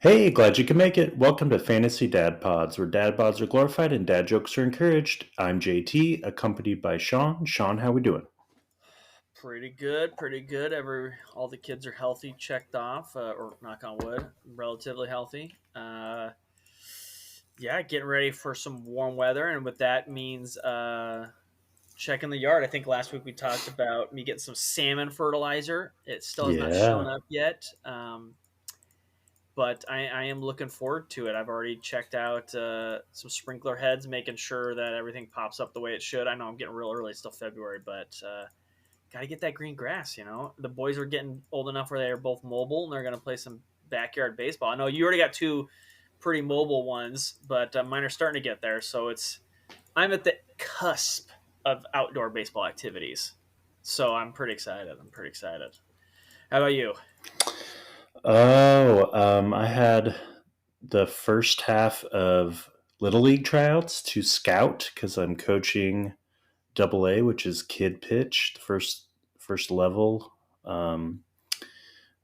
Hey, glad you can make it. Welcome to Fantasy Dad Pods, where dad bods are glorified and dad jokes are encouraged. I'm JT, accompanied by Sean. Sean, how we doing? Pretty good, pretty good. All the kids are healthy, checked off, or knock on wood, relatively healthy. Yeah, getting ready for some warm weather, and what that means, checking the yard. I think last week we talked about me getting some salmon fertilizer. It still has not shown Yeah. up yet, but I am looking forward to it. I've already checked out some sprinkler heads, making sure that everything pops up the way it should. I know I'm getting real early, it's still February, but got to get that green grass. The boys are getting old enough where they are both mobile and they're going to play some backyard baseball. I know you already got two pretty mobile ones, but mine are starting to get there. So I'm at the cusp of outdoor baseball activities. So I'm pretty excited. How about you? I had the first half of Little League tryouts to scout because I'm coaching Double A, which is kid pitch, the first level. Um,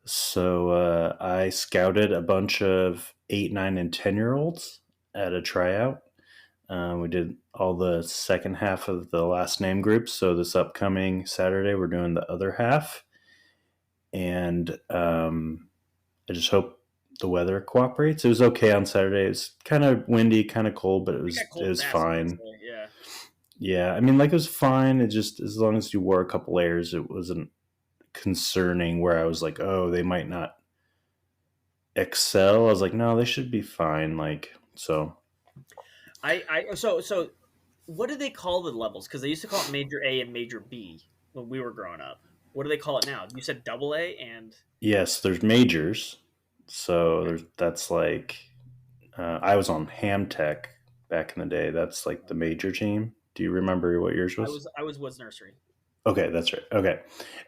I scouted a bunch of 8, 9, and 10-year olds at a tryout. We did all the second half of the last name group. So this upcoming Saturday, we're doing the other half. And I just hope the weather cooperates. It was okay on Saturday. It was kind of windy, kind of cold, but it It got was it cold was fast fine. Wednesday. Yeah. Yeah, I mean, like it was fine. It just as long as you wore a couple layers, it wasn't concerning. Where I was like, oh, they might not excel. I was like, no, they should be fine. Like so. So what do they call the levels? Because they used to call it Major A and Major B when we were growing up. What do they call it now? You said Double A and Yes, there's majors. So okay. that's like I was on Ham Tech back in the day. That's like the major team. Do you remember what yours I was? was I was Woods Nursery. Okay, that's right. Okay,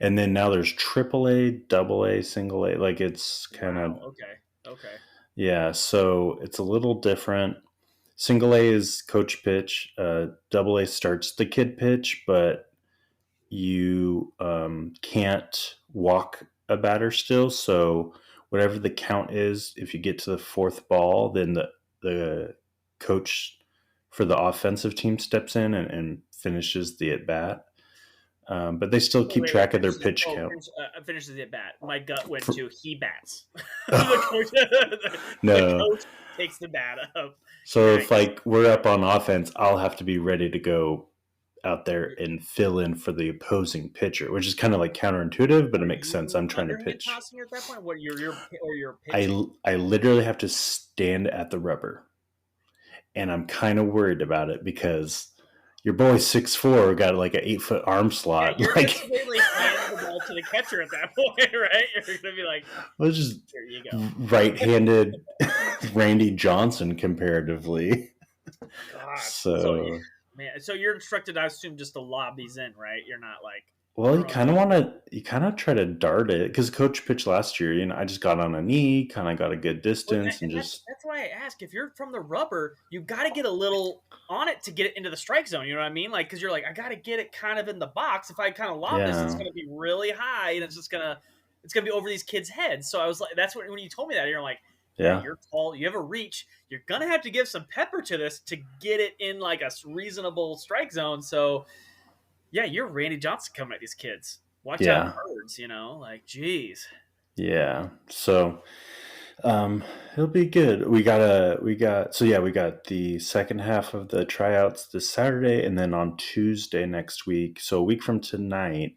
and then now there's triple A, double A, single A. Like it's kind of Wow. Okay. Okay. yeah. So it's a little different. Single A is coach pitch. Double A starts the kid pitch, but you can't walk a batter still. So whatever the count is, if you get to the fourth ball, then the coach for the offensive team steps in and finishes the at bat. But they still Wait, keep wait, wait. track of their pitch count. Finishes the at bat. My gut went For, to he bats. the coach, the no. coach takes the bat up. So if Nice. like we're up on offense, I'll have to be ready to go out there You're- and fill in for the opposing pitcher, which is kind of like counterintuitive, but it Are makes sense. you I'm trying to underhand pitch. tossing at that point? What you're pitching? I literally have to stand at the rubber, and I'm kind of worried about it because your boy's 6'4", got like an 8-foot arm Yeah, slot. you're just Like literally handing the ball to the catcher at that point, right? You're gonna be like, I was just here you go. right-handed Randy Johnson comparatively. Gosh. So So man, so you're instructed, I assume, just to lob these in, right? You're not like well, throwing them. you kind of try to dart it because coach pitched last year. I just got on a knee, kind of got a good Well, distance, and and that's just that's why I ask. If you're from the rubber, you got to get a little on it to get it into the strike zone. You know what I mean? Like, because you're like, I got to get it kind of in the box. If I kind of lob this, it's yeah, going to be really high, and it's gonna be over these kids' heads. So I was like, that's what when you told me that, you're like, yeah, yeah, you're tall, you have a reach. You're gonna have to give some pepper to this to get it in like a reasonable strike zone. So yeah, you're Randy Johnson coming at these kids. Watch out, yeah, birds. Like, geez. yeah. So it'll be good. We got the second half of the tryouts this Saturday, and then on Tuesday next week. So a week from tonight,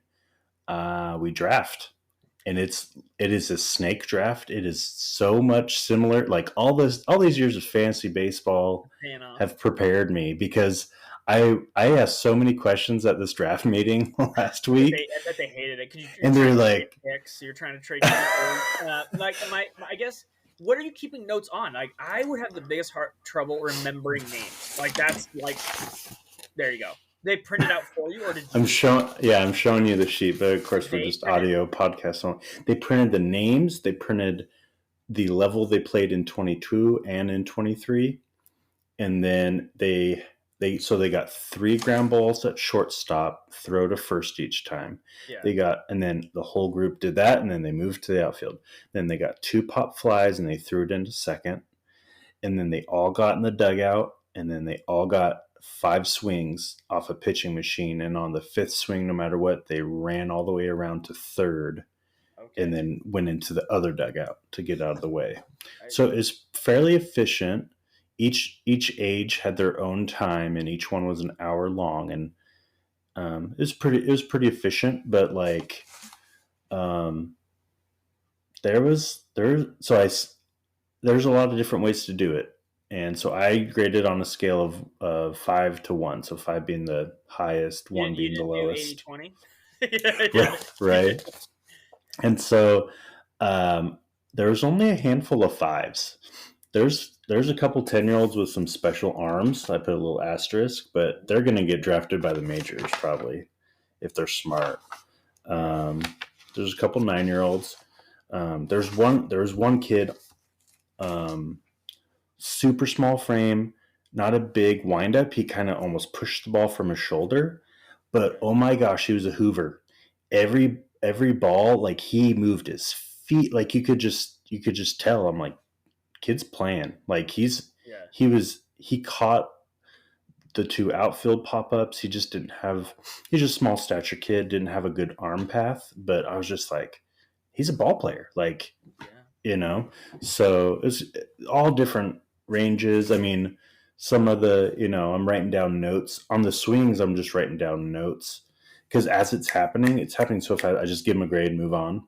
we draft. And it is a snake draft. It is so much similar. Like all these years of fantasy baseball Paying off. have prepared me because I asked so many questions at this draft meeting last week, I bet they hated it because you're and trying they're to trade like, picks. You're trying to trade people. I guess, what are you keeping notes on? Like, I would have the biggest trouble remembering names. Like, that's like, there you go. They print it out for you, or did you I'm showing you the sheet, but of course we're they just print it? audio podcast only. They printed the names, they printed the level they played in 22 and in 23, and then they they got 3 ground balls at shortstop, throw to first each time. Yeah. And then the whole group did that, and then they moved to the outfield. Then they got 2 pop flies, and they threw it into second. And then they all got in the dugout, and then they all got 5 swings off a pitching machine. And on the 5th swing, no matter what, they ran all the way around to third, Okay. and then went into the other dugout to get out of the way. Right. So it's fairly efficient. Each age had their own time, and each one was an hour long, and it was pretty efficient. But like, there was there so I there's a lot of different ways to do it, and so I graded on a scale of 5 to 1. So 5 being the highest, You, 1 you being the didn't do 80 lowest. 20? Yeah. Right. And so there was only a handful of 5s. There's a couple 10-year-olds with some special arms. I put a little asterisk, but they're going to get drafted by the majors probably if they're smart. There's a couple 9-year-olds. There was one kid, super small frame, not a big windup. He kind of almost pushed the ball from his shoulder, but oh my gosh, he was a Hoover. Every ball, like he moved his feet, like you could just tell. I'm like, kid's playing. Like Yeah. he caught the 2 outfield pop-ups. He just didn't have. He's just a small stature kid, didn't have a good arm path. But I was just like, he's a ball player. Like, Yeah. So it's all different ranges. I mean, some of the, I'm writing down notes on the swings. I'm just writing down notes because as it's happening. So if I just give them a grade, move on.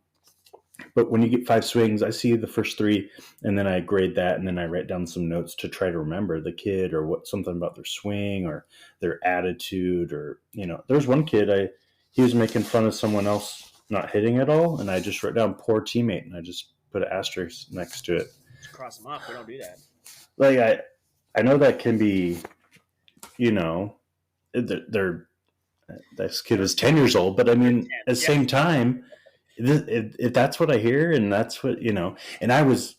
But when you get 5 swings, I see the first 3, and then I grade that, and then I write down some notes to try to remember the kid or something about their swing or their attitude, or there's one kid he was making fun of someone else not hitting at all, and I just wrote down poor teammate, and I just put an asterisk next to it. Just cross them off. We don't do that. Like I know that can be, they're this kid was 10 years old, but I mean, at the same time, if that's what I hear, and that's what and I was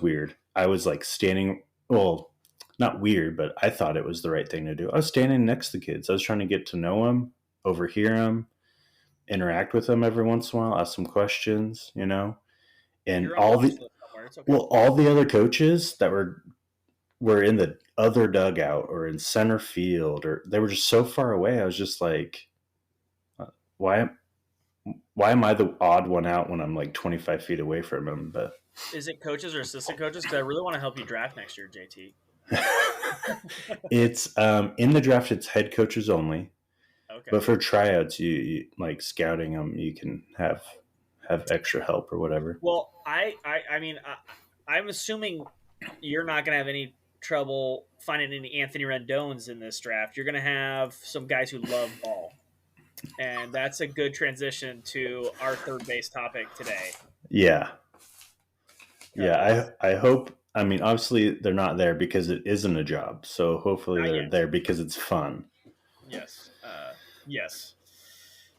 weird. I was like standing, well, not weird, but I thought it was the right thing to do. I was standing next to the kids. I was trying to get to know them, overhear them, interact with them every once in a while, ask some questions, and all the other coaches that were in the other dugout or in center field, or they were just so far away. I was just like, why am I the odd one out when I'm like 25 feet away from him? But is it coaches or assistant coaches? Because I really want to help you draft next year, JT. It's in the draft, it's head coaches only. Okay. But for tryouts, you like scouting them, you can have extra help or whatever. Well, I mean, I'm assuming you're not going to have any trouble finding any Anthony Rendones in this draft. You're going to have some guys who love ball. And that's a good transition to our third base topic today. Yeah. Yeah, I hope. I mean, obviously they're not there because it isn't a job. So hopefully they're there because it's fun. Yes. Yes.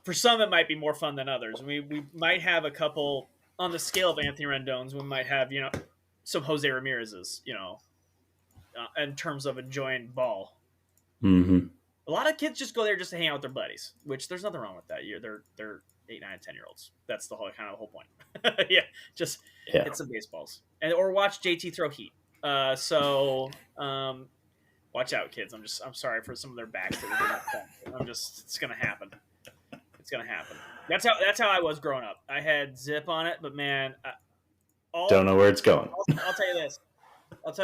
For some, it might be more fun than others. We might have a couple on the scale of Anthony Rendones. We might have some Jose Ramirez's in terms of enjoying ball. Mm-hmm. A lot of kids just go there just to hang out with their buddies, which there's nothing wrong with that. They're 8, 9, 10-year-olds. That's the whole point. Yeah, just hit some baseballs or watch JT throw heat. Watch out, kids. I'm sorry for some of their backs that are doing that. It's gonna happen. It's gonna happen. That's how I was growing up. I had zip on it, but man, don't know where it's going. I'll tell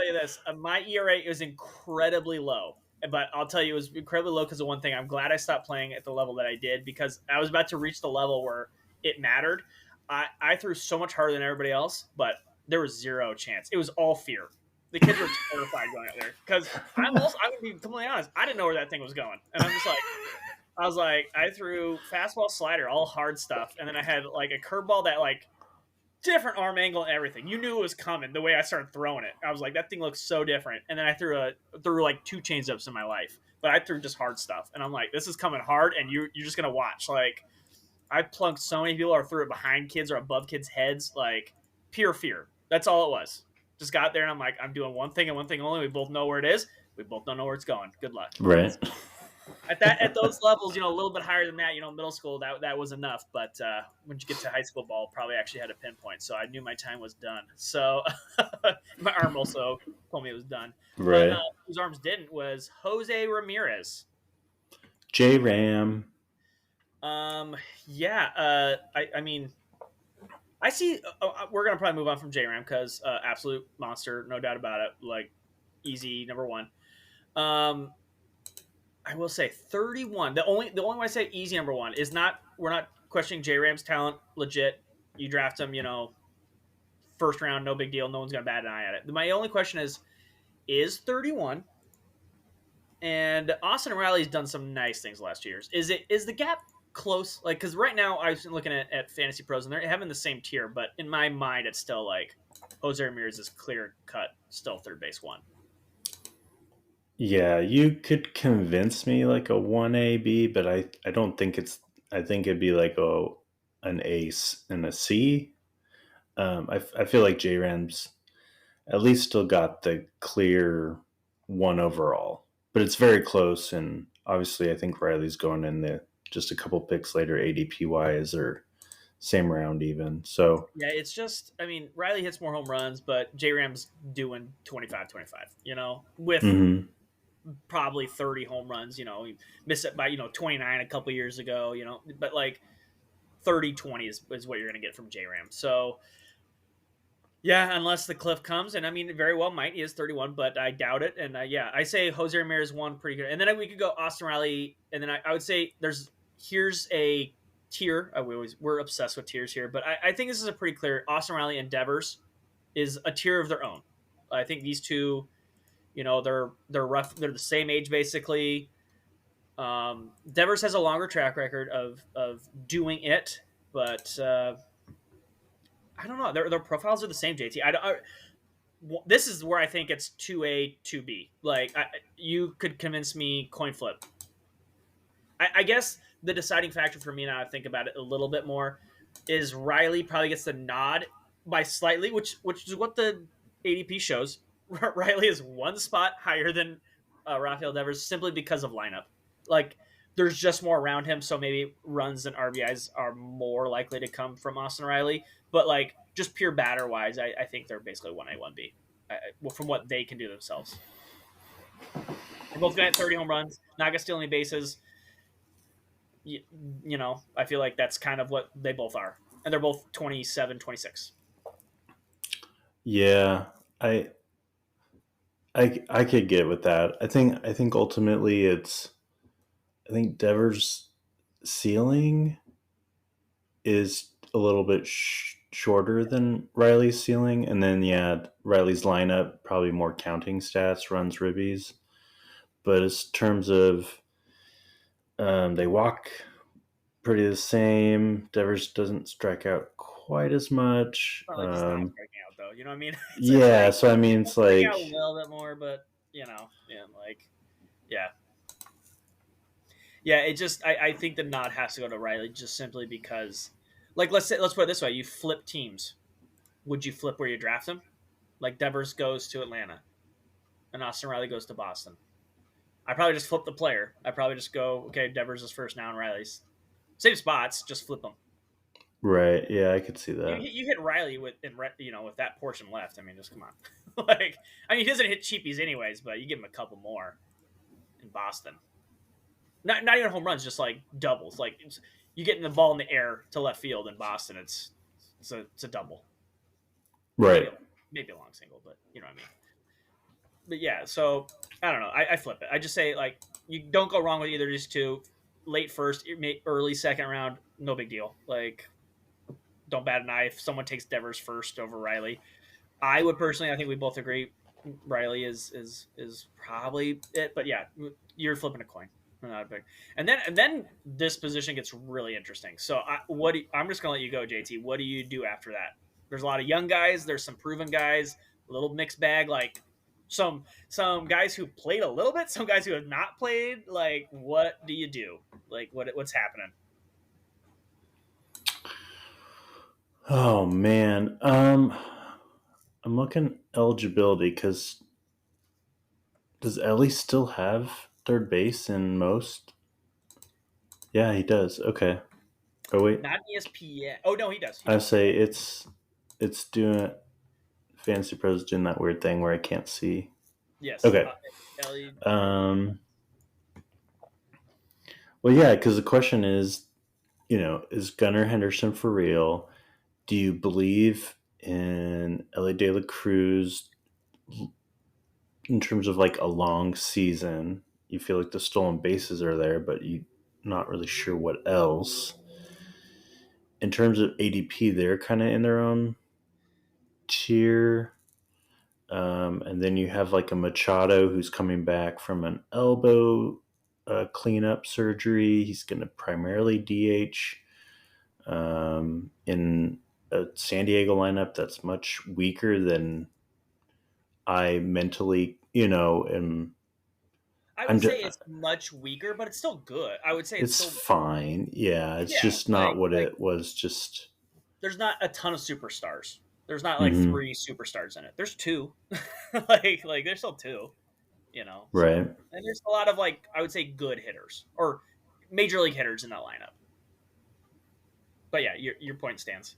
you this. My ERA is incredibly low. But I'll tell you, it was incredibly low because of one thing. I'm glad I stopped playing at the level that I did because I was about to reach the level where it mattered. I threw so much harder than everybody else, but there was zero chance. It was all fear. The kids were terrified going out there because I'm going to be completely honest. I didn't know where that thing was going. And I threw fastball, slider, all hard stuff. And then I had like a curveball that like different arm angle and everything. You knew it was coming the way I started throwing it. I was like, that thing looks so different. And then I threw like 2 changeups in my life, but I threw just hard stuff. And I'm like, this is coming hard, and you're just gonna watch. Like, I plunked so many people or threw it behind kids or above kids' heads, like pure fear. That's all it was. Just got there and I'm like, I'm doing one thing and one thing only. We both know where it is. We both don't know where it's going. Good luck. Right. At those levels, a little bit higher than that, middle school, that was enough. But when you get to high school ball, probably actually had a pinpoint, so I knew my time was done. So my arm also told me it was done. But Right. whose arms didn't was Jose Ramirez. J Ram. Um, yeah, I mean, I see. We're gonna probably move on from J Ram because absolute monster, no doubt about it. Like easy number one. Um, I will say 31. The only way I say easy number one is not we're not questioning J Ram's talent. Legit, you draft him, first round, no big deal. No one's gonna bat an eye at it. My only question is 31. And Austin Riley's done some nice things last years. Is the gap close? Like, because right now I've been looking at Fantasy Pros and they're having the same tier, but in my mind it's still like Jose Ramirez is clear cut, still third base one. Yeah, you could convince me like a 1A B, but I don't think it's. I think it'd be like an ace and a C. I feel like J Ram's at least still got the clear one overall, but it's very close. And obviously, I think Riley's going in the just a couple picks later, ADP wise, or same round even. So, Yeah, it's just I mean Riley hits more home runs, but J Ram's doing 25-25. With mhm. probably 30 home runs. He missed it by 29 a couple years ago. But like 30-20 is what you're going to get from J Ram. So yeah, unless the cliff comes, and I mean, it very well might. He is 31, but I doubt it. And yeah, I say Jose Ramirez one pretty good, and then we could go Austin Riley, and then I would say here's a tier. We're obsessed with tiers here, but I think this is a pretty clear Austin Riley and Devers is a tier of their own. I think these two, they're rough. They're the same age basically. Devers has a longer track record of doing it, but I don't know. Their profiles are the same. JT, this is where I think it's 2A, 2B. Like you could convince me coin flip. I guess the deciding factor for me now, I think about it a little bit more, is Riley probably gets the nod by slightly, which is what the ADP shows. Riley is one spot higher than Rafael Devers simply because of lineup. Like there's just more around him, so maybe runs and RBIs are more likely to come from Austin Riley. But like just pure batter wise, I think they're basically 1A, 1B. Well, from what they can do themselves. They're both going to 30 home runs, not going to steal any bases. I feel like that's kind of what they both are. And they're both 27, 26. Yeah, I could get with that. I think ultimately it's I think Devers' ceiling is a little bit shorter than Riley's ceiling, and then yeah, Riley's lineup probably more counting stats, runs, ribbies. But as terms of they walk pretty the same. Devers doesn't strike out quite as much. Not like he's not striking out, though. You know what I mean? It's Yeah, like, so I mean, it's striking out a like little bit more, but, yeah, like, yeah. Yeah, it just, I think the nod has to go to Riley just simply because, like, let's put it this way. You flip teams. Would you flip where you draft them? Like, Devers goes to Atlanta and Austin Riley goes to Boston. I probably just flip the player. I probably just go, okay, Devers is first now and Riley's. Same spots, just flip them. right. Yeah, I could see You, that. you hit Riley with that portion left. I mean, just come on. Like, I mean, he doesn't hit cheapies anyways, but you give him a couple more in Boston. Not even home runs, just like doubles. Like you getting the ball in the air to left field in Boston, it's a double. Maybe Right. maybe a long single, but you know what I mean. But yeah, so I don't know. I flip it. I just say like you don't go wrong with either of these two. Late first, early second round, no big deal. Like don't bat an eye if someone takes Devers first over Riley. I would personally, I think we both agree, Riley is probably it. But yeah, you're flipping a coin. Not a big. And then this position gets really interesting. So I'm just gonna let you go, JT. What do you do after that? There's a lot of young guys. There's some proven guys. A little mixed bag. Like some guys who played a little bit. Some guys who have not played. Like what do you do? Like what's happening? Oh man. I'm looking eligibility because Does Ellie still have third base in most? Yeah, he does. Okay. Oh wait, Not ESPN. Oh no, he does. He I does. say it's doing Fantasy Pros doing that weird thing where I can't see. Yes. Okay. Ellie. Um. Well, yeah, because the question is, is Gunnar Henderson for real? Do you believe in Ellie De La Cruz in terms of like a long season? You feel like the stolen bases are there, but you not really sure what else. In terms of ADP, they're kind of in their own tier. And then you have like a Machado who's coming back from an elbow cleanup surgery. He's going to primarily DH in a San Diego lineup that's much weaker than I mentally, am. I I'm would just, say it's much weaker, but it's still good. I would say it's it's still fine. Yeah, it's yeah. just not what it was. Just There's not a ton of superstars. There's not like hmm three superstars in it. There's two. Like there's still two. So right. and there's a lot of like I would say good hitters or major league hitters in that lineup. But yeah, your point stands.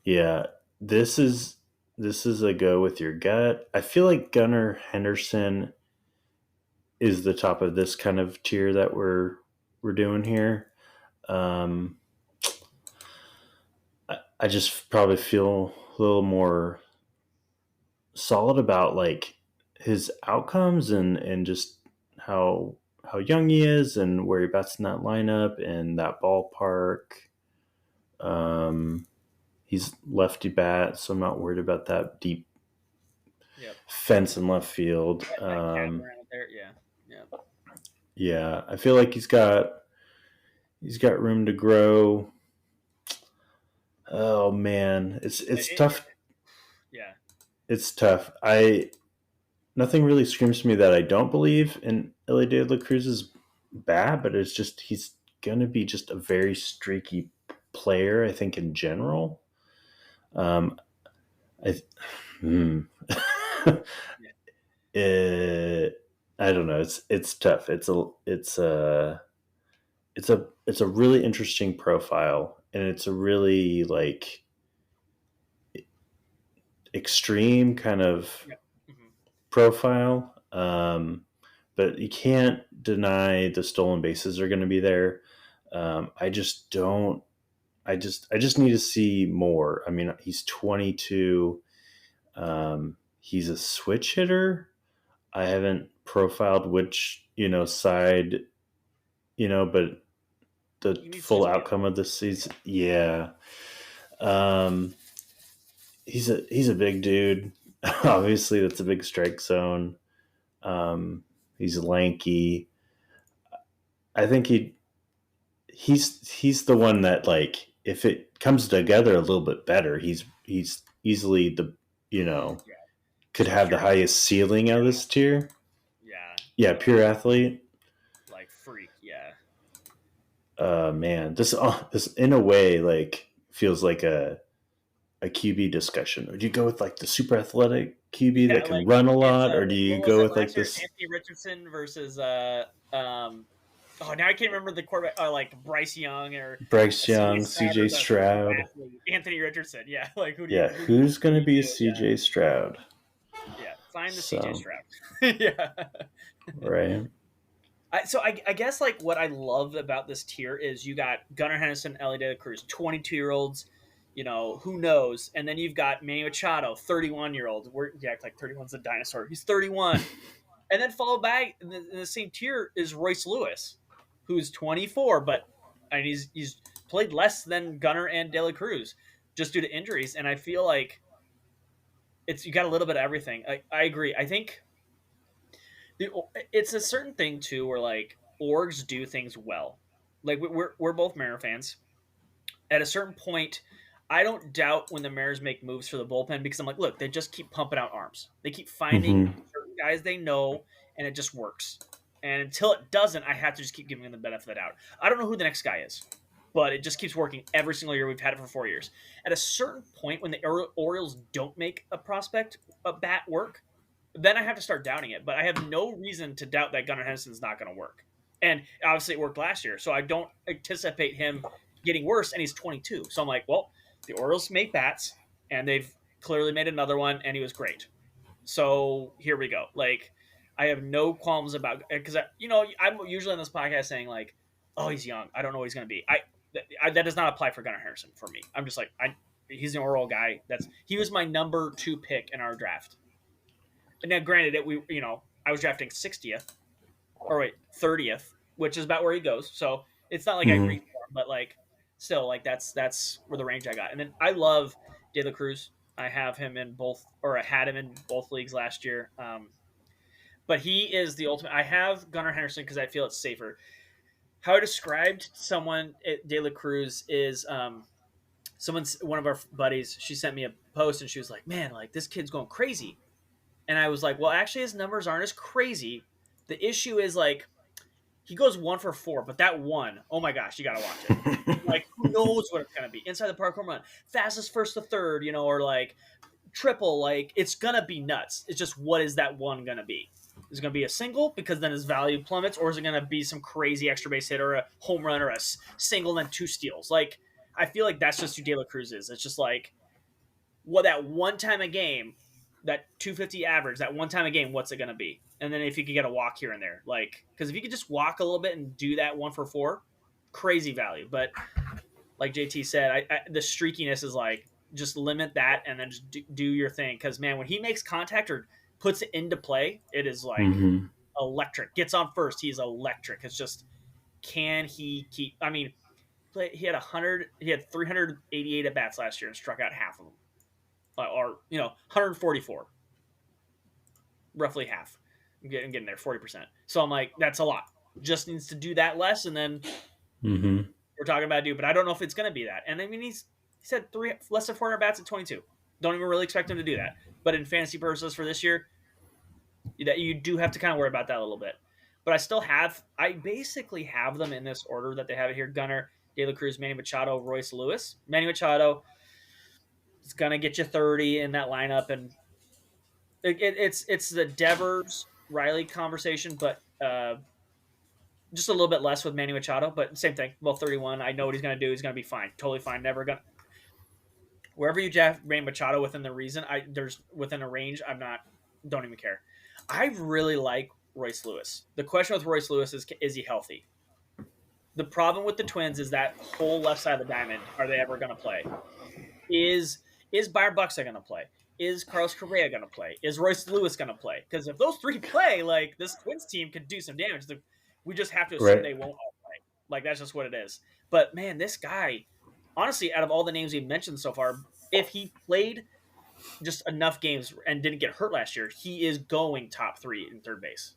Yeah, this is this is a go with your gut. I feel like Gunnar Henderson is the top of this kind of tier that we're doing here. Um, I just probably feel a little more solid about like his outcomes and just how young he is and where he bats in that lineup and that ballpark. Um, he's lefty bat, so I'm not worried about that deep Yep. fence in left field. That cat around there. Yeah. Yeah. Yeah, I feel like he's got room to grow. Oh man, it's tough. Yeah. It's tough. I Nothing really screams to me that I don't believe in Ellie De La Cruz's bat, but it's just he's gonna be just a very streaky player. I think in general. Um, I hmm. Yeah. I don't know. It's tough. It's a really interesting profile, and it's a really like extreme kind of Yep. Hmm. profile. But you can't deny the stolen bases are going to be there. I just don't. I just need to see more. I mean, he's 22. He's a switch hitter. I haven't profiled which side but the You mean full Suzuki? outcome of this season, yeah. Um, he's a big dude. Obviously, that's a big strike zone. He's lanky. I think he's the one that like if it comes together a little bit better, he's easily the you know Yeah. could Just have the pure. highest ceiling out of this tier. Yeah. Yeah, pure athlete. Like freak. Yeah. Man, this in a way like feels like a QB discussion. Or do you go with like the super athletic QB Yeah. that can Like run a it's lot, or do you what was go it with like last year? this Anthony Richardson versus um oh, now I can't remember the quarterback. Like Bryce Young or Bryce CJ Young, Stroud CJ or the super Stroud? athlete Anthony Richardson. Yeah, like Yeah, who do you who's going to be do? Yeah, CJ Stroud? yeah. Find the CJ So, Stroud. Yeah. right. I guess like what I love about this tier is you got Gunnar Henderson, Ellie De La Cruz, 22-year-olds. Who knows? And then you've got Manny Machado, 31-year-old. You act like 31's a dinosaur. He's 31. And then followed by in the same tier is Royce Lewis, who's 24, but he's played less than Gunnar and De La Cruz just due to injuries. And I feel like you got a little bit of everything. I agree. I think the, it's a certain thing too where like orgs do things well. Like we're both Mariner fans. At a certain point, I don't doubt when the Mariners make moves for the bullpen because I'm like, look, they just keep pumping out arms. They keep finding Mm-hmm. certain guys they know, and it just works. And until it doesn't, I have to just keep giving them the benefit of the doubt. I don't know who the next guy is, but it just keeps working every single year. We've had it for 4 years. At a certain point, when the Orioles don't make a prospect a bat work, then I have to start doubting it. But I have no reason to doubt that Gunnar Henderson's not going to work. And obviously, it worked last year, so I don't anticipate him getting worse. And he's 22, so I'm like, well, the Orioles make bats, and they've clearly made another one, and he was great. So here we go. Like, I have no qualms about because I'm usually on this podcast saying like, oh, he's young. I don't know what he's going to be. That does not apply for Gunnar Henderson for me. I'm just like he's an Oriole guy. He was my number 2 pick in our draft. And now, granted, I was drafting 60th or wait 30th, which is about where he goes. So it's not like I Mm-hmm. reached for him, but like still like that's where the range I got. And then I love De La Cruz. I have him in both, or I had him in both leagues last year. But he is the ultimate. I have Gunnar Henderson because I feel it's safer. How I described someone at De La Cruz is one of our buddies. She sent me a post and she was like, "Man, like this kid's going crazy." And I was like, "Well, actually, his numbers aren't as crazy. The issue is like he goes 1 for 4, but that one, oh my gosh, you gotta watch it. Like who knows what it's gonna be? Inside the park home run, fastest first to third, or like triple, like it's gonna be nuts. It's just what is that one gonna be? Is it gonna be a single because then his value plummets, or is it gonna be some crazy extra base hit or a home run or a single and 2 steals? Like I feel like that's just who De La Cruz is. It's just like what that one time a game, that 250 average, that one time a game, what's it gonna be? And then if you could get a walk here and there, like because if you could just walk a little bit and do that 1 for 4, crazy value. But like JT said, the streakiness is like just limit that and then just do your thing. Because man, when he makes contact or puts it into play, it is like Mm-hmm. electric. Gets on first, he's electric. It's just can he keep? I mean, he had 100, he had 388 at bats last year and struck out half of them, or 144, roughly half. I'm getting there, 40%. So I'm like, that's a lot. Just needs to do that less, and then Mm-hmm. we're talking about but I don't know if it's going to be that. And I mean, he said less than 400 bats at 22. Don't even really expect him to do that. But in fantasy purposes for this year, that you do have to kind of worry about that a little bit. But I basically have them in this order that they have it here: Gunnar, De La Cruz, Manny Machado, Royce Lewis. Manny Machado is going to get you 30 in that lineup, and it's the Devers Riley conversation, but just a little bit less with Manny Machado, but same thing. Well, 31. I know what he's going to do. He's going to be fine. Totally fine. Never going to. Wherever you draft Manny Machado within the reason, there's within a range, don't even care. I really like Royce Lewis. The question with Royce Lewis is he healthy? The problem with the Twins is that whole left side of the diamond. Are they ever going to play? Is Byron Buxton going to play? Is Carlos Correa going to play? Is Royce Lewis going to play? Because if those 3 play, like this Twins team could do some damage. We just have to assume Right. they won't all play. Like that's just what it is. But man, this guy, honestly, out of all the names we've mentioned so far, if he played just enough games and didn't get hurt last year, he is going top 3 in third base.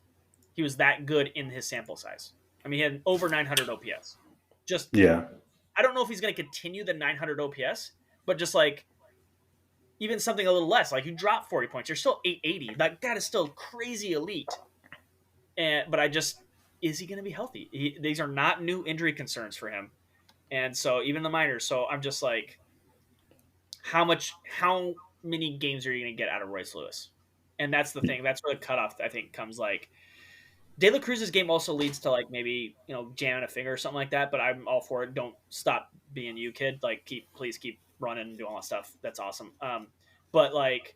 He was that good in his sample size. I mean, he had over 900 OPS. Just, Yeah. I don't know if he's going to continue the 900 OPS, but just like even something a little less, like you drop 40 points, you're still 880. Like that is still crazy elite. But is he going to be healthy? These are not new injury concerns for him. And so even the minors. So I'm just like, how many games are you going to get out of Royce Lewis? And that's the thing. That's where the cutoff, I think, comes. Like De La Cruz's game also leads to like maybe jamming a finger or something like that. But I'm all for it. Don't stop being you, kid. Like please keep running and doing all that stuff. That's awesome. But like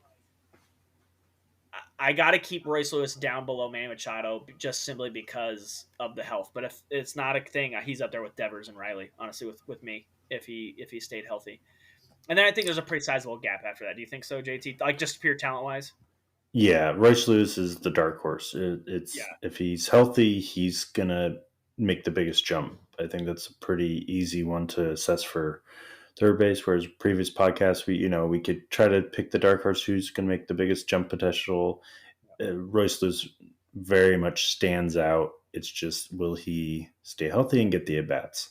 I got to keep Royce Lewis down below Manny Machado just simply because of the health. But if it's not a thing, he's up there with Devers and Riley. Honestly, with me, if he stayed healthy. And then I think there's a pretty sizable gap after that. Do you think so, JT? Like just pure talent wise? Yeah. Royce Lewis is the dark horse. Yeah. It's if he's healthy, he's gonna make the biggest jump. I think that's a pretty easy one to assess for third base. Whereas previous podcasts, we could try to pick the dark horse who's going to make the biggest jump potential. Royce Lewis very much stands out. It's just will he stay healthy and get the at bats?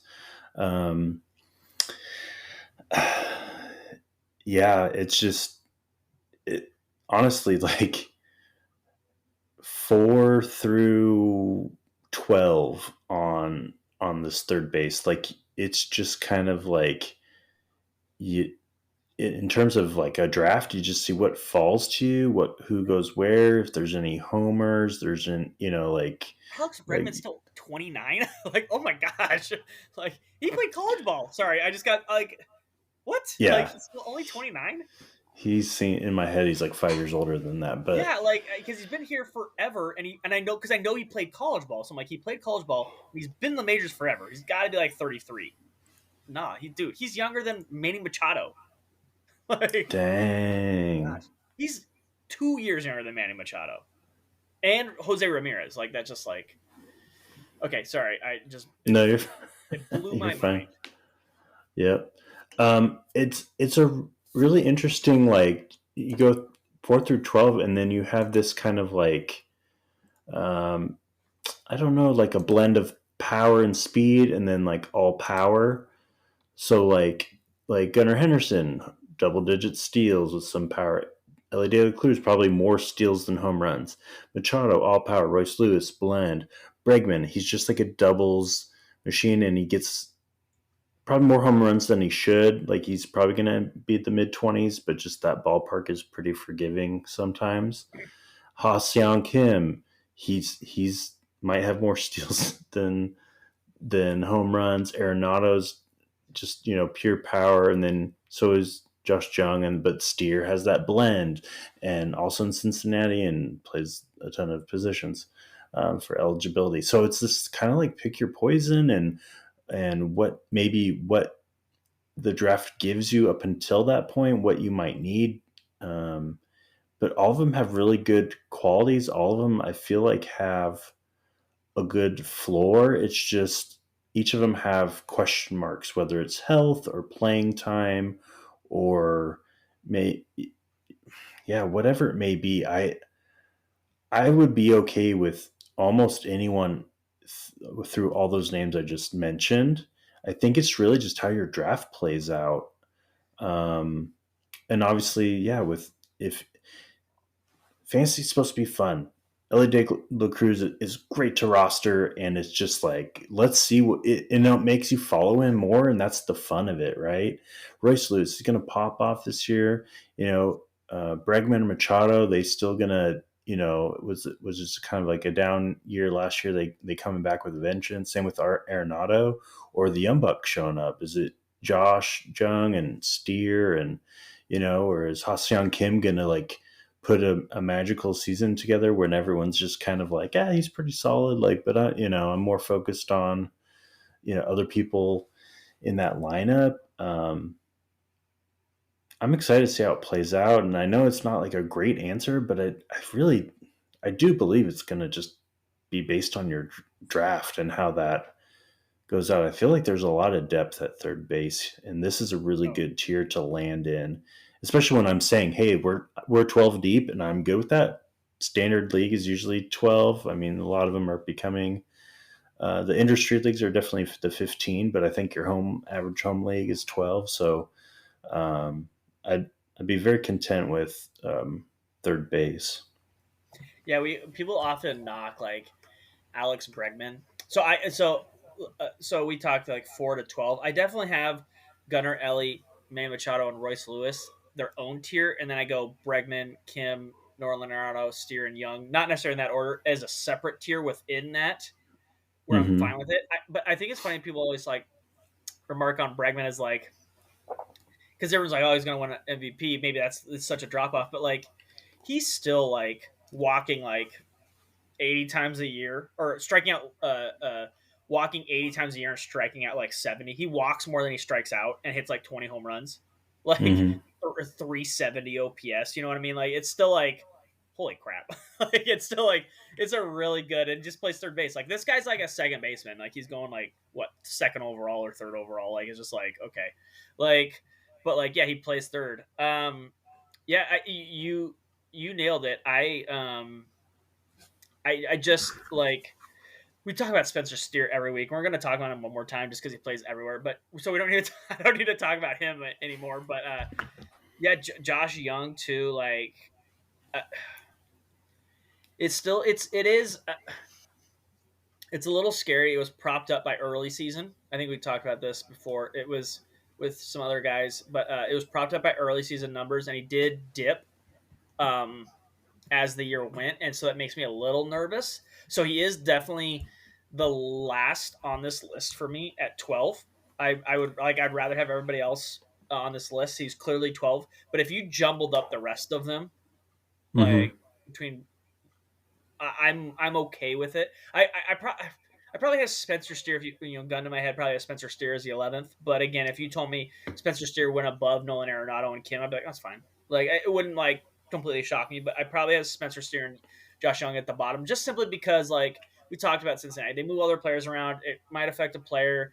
Yeah, it's just honestly like 4 through 12 on this third base. Like it's just kind of like you. in terms of like a draft, you just see what falls to you, what who goes where, if there's any homers, there's an Alex like Bregman's still 29. Like, oh my gosh, like he played college ball. Sorry, I just got like what? Like yeah, he's still only 29. he's seen in my head he's like 5 years older than that, but Yeah, like because he's been here forever, and I know because I know he played college ball. So I'm like, he played college ball. He's been in the majors forever. He's got to be like 33. Nah, he's younger than Manny Machado. Like, dang. gosh, he's 2 years younger than Manny Machado and Jose Ramirez. Like that's just like okay. Sorry, I just No, you're it blew you're my fine. mind. Yep. It's a really interesting, like you go 4 through 12, and then you have this kind of like um, I don't know, like a blend of power and speed, and then like all power. So like Gunnar Henderson, double digit steals with some power. Ellie De La Cruz probably more steals than home runs. Machado, all power. Royce Lewis, blend. Bregman, he's just like a doubles machine, and he gets probably more home runs than he should. Like he's probably going to be at the mid 20s, but just that ballpark is pretty forgiving sometimes. Ha Seong Kim, he's might have more steals than home runs. Arenado's just pure power, and then so is Josh Jung, and but Steer has that blend, and also in Cincinnati and plays a ton of positions for eligibility. So it's this kind of like pick your poison, and what the draft gives you up until that point, what you might need. Um, but all of them have really good qualities. All of them, I feel like, have a good floor. It's just each of them have question marks, whether it's health or playing time or may yeah, whatever it may be. I would be okay with almost anyone through all those names I just mentioned. I think it's really just how your draft plays out. Um, and obviously, yeah, with if fantasy is supposed to be fun. Ellie De La Cruz is great to roster, and it's just like let's see what it, it makes you follow him more, and that's the fun of it, right? Royce Lewis is going to pop off this year. Bregman and Machado, they still gonna was just kind of like a down year last year. They coming back with a vengeance. Same with our Arenado or the Young Buck showing up. Is it Josh Jung and Steer and or is Ha-Seong Kim gonna like put a magical season together when everyone's just kind of like, yeah, he's pretty solid. Like, but I'm more focused on, other people in that lineup. I'm excited to see how it plays out. And I know it's not like a great answer, but I do believe it's going to just be based on your draft and how that goes out. I feel like there's a lot of depth at third base, and this is a really Oh, good tier to land in, especially when I'm saying, "Hey, we're 12 deep," and I'm good with that. Standard league is usually 12. I mean, a lot of them are becoming. The industry leagues are definitely the 15, but I think your home average home league is 12. So um, I'd be very content with third base. yeah, we people often knock like Alex Bregman. So we talked like 4 to 12. I definitely have Gunnar Ellie, Manny Machado, and Royce Lewis their own tier, and then I go Bregman, Kim, Nolan Arenado, Steer, and Young. Not necessarily in that order, as a separate tier within that, where I'm fine Hmm. with it. But I think it's funny people always like remark on Bregman as like because everyone's like, oh, he's going to win an MVP. Maybe it's such a drop off, but like he's still like walking like 80 times a year or striking out walking 80 times a year and striking out like 70. He walks more than he strikes out and hits like 20 home runs. Like Hmm. or 370 OPS, you know what I mean? Like it's still like holy crap. Like it's still like it's a really good and just plays third base. Like this guy's like a second baseman. Like he's going like what second overall or third overall. Like it's just like okay. Like but like yeah, he plays third. Yeah, you nailed it. I just like we talk about Spencer Steer every week. We're going to talk about him one more time just because he plays everywhere. But so we don't need to. I don't need to talk about him anymore. But yeah, Josh Young too. Like uh, it's still it is it's a little scary. It was propped up by early season. I think we talked about this before. It was with some other guys, but it was propped up by early season numbers, and he did dip um, as the year went, and so that makes me a little nervous. So he is definitely the last on this list for me at 12. I would like I'd rather have everybody else on this list. He's clearly 12, but if you jumbled up the rest of them, Mm-hmm. like between I'm okay with it. I probably have Spencer Steer. If gun to my head, probably have Spencer Steer as the 11th. But again, if you told me Spencer Steer went above Nolan Arenado and Kim, I'd be like, that's fine. Like it wouldn't like completely shock me. But I probably have Spencer Steer and Josh Young at the bottom, just simply because like we talked about Cincinnati, they move other players around. It might affect a player.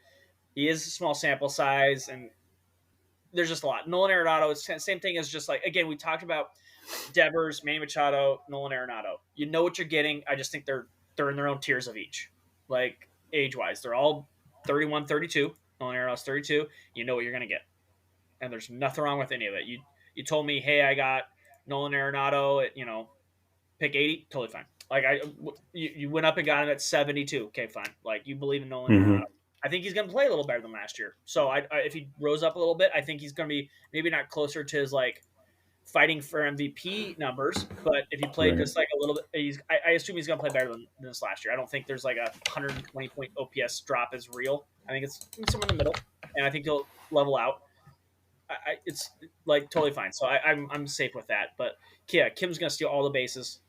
He is a small sample size, and there's just a lot. Nolan Arenado is the same thing as just like again we talked about Devers, Manny Machado, Nolan Arenado. You know what you're getting. I just think they're in their own tiers of each. Like age wise, they're all 31, 32. Nolan Arenado's 32. You know what you're gonna get, and there's nothing wrong with any of it. You told me, hey, I got Nolan Arenado at pick 80, totally fine. Like you went up and got him at 72. Okay, fine. Like you believe in Nolan Arenado. Mm-hmm. I think he's going to play a little better than last year. So if he rose up a little bit, I think he's going to be maybe not closer to his like fighting for MVP numbers, but if he played Right. just like a little bit, I assume he's going to play better than this last year. I don't think there's like a 120 point OPS drop is real. I think it's somewhere in the middle, and I think he'll level out. It's like totally fine. So I'm safe with that. But yeah, Kim's going to steal all the bases.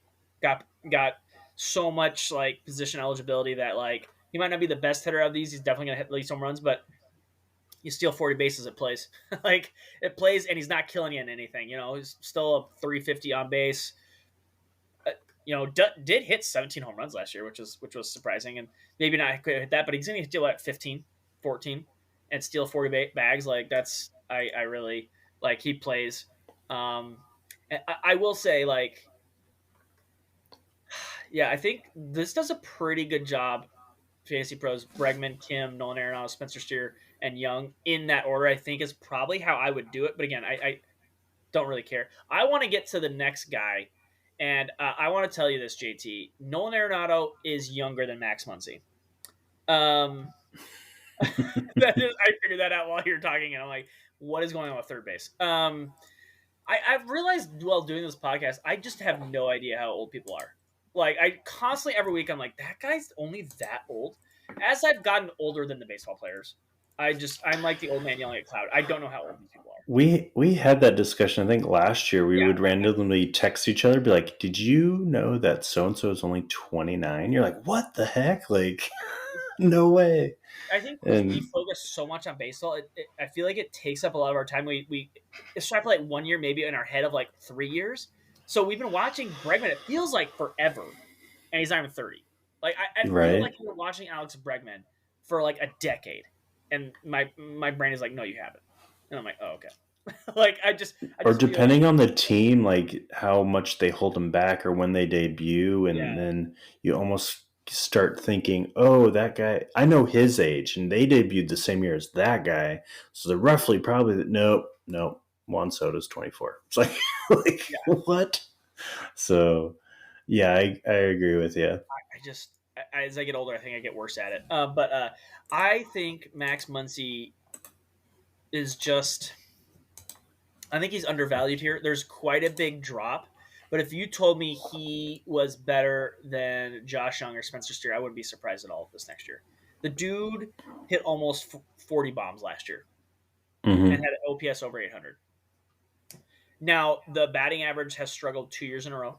Got so much like position eligibility that like he might not be the best hitter of these. He's definitely going to hit at least home runs, but you steal 40 bases, it plays. Like it plays, and he's not killing you in anything. He's still a 350 on base. Did hit 17 home runs last year, which was surprising, and maybe not hit that, but he's going to steal at 15, 14, and steal 40 bags. Like that's I really like he plays. And I will say like yeah, I think this does a pretty good job. Fantasy Pros, Bregman, Kim, Nolan Arenado, Spencer Steer, and Young in that order. I think is probably how I would do it. But again, I don't really care. I want to get to the next guy, and I want to tell you this, JT. Nolan Arenado is younger than Max Muncy. Um, I figured that out while you were talking, and I'm like, what is going on with third base? I've realized while doing this podcast, I just have no idea how old people are. Like I constantly every week I'm like, that guy's only that old. As I've gotten older than the baseball players, I'm like the old man yelling at cloud. I don't know how old these people are. We had that discussion. I think last year we Yeah, would randomly text each other, be like, "Did you know that so and so is only 29?" You're like, "What the heck? Like, no way!" I think because we And focus so much on baseball, I feel like it takes up a lot of our time. We extrapolate 1 year maybe in our head of like 3 years. So we've been watching Bregman. It feels like forever, and he's not even 30. Like I feel like right, we were watching Alex Bregman for like a decade, and my brain is like, no, you haven't, and I'm like, oh okay. Like I or just feel like depending on the team, like how much they hold them back or when they debut, and yeah, then you almost start thinking, "Oh, that guy, I know his age, and they debuted the same year as that guy, so they're roughly probably nope, nope." Juan Soto's 24. It's like, like yeah. what? So, yeah, I agree with you. I just as I get older, I think I get worse at it. But I think Max Muncy is just I think he's undervalued here. There's quite a big drop. But if you told me he was better than Josh Young or Spencer Steer, I wouldn't be surprised at all this next year. The dude hit almost 40 bombs last year and Hmm. had an OPS over 800. Now, the batting average has struggled 2 years in a row.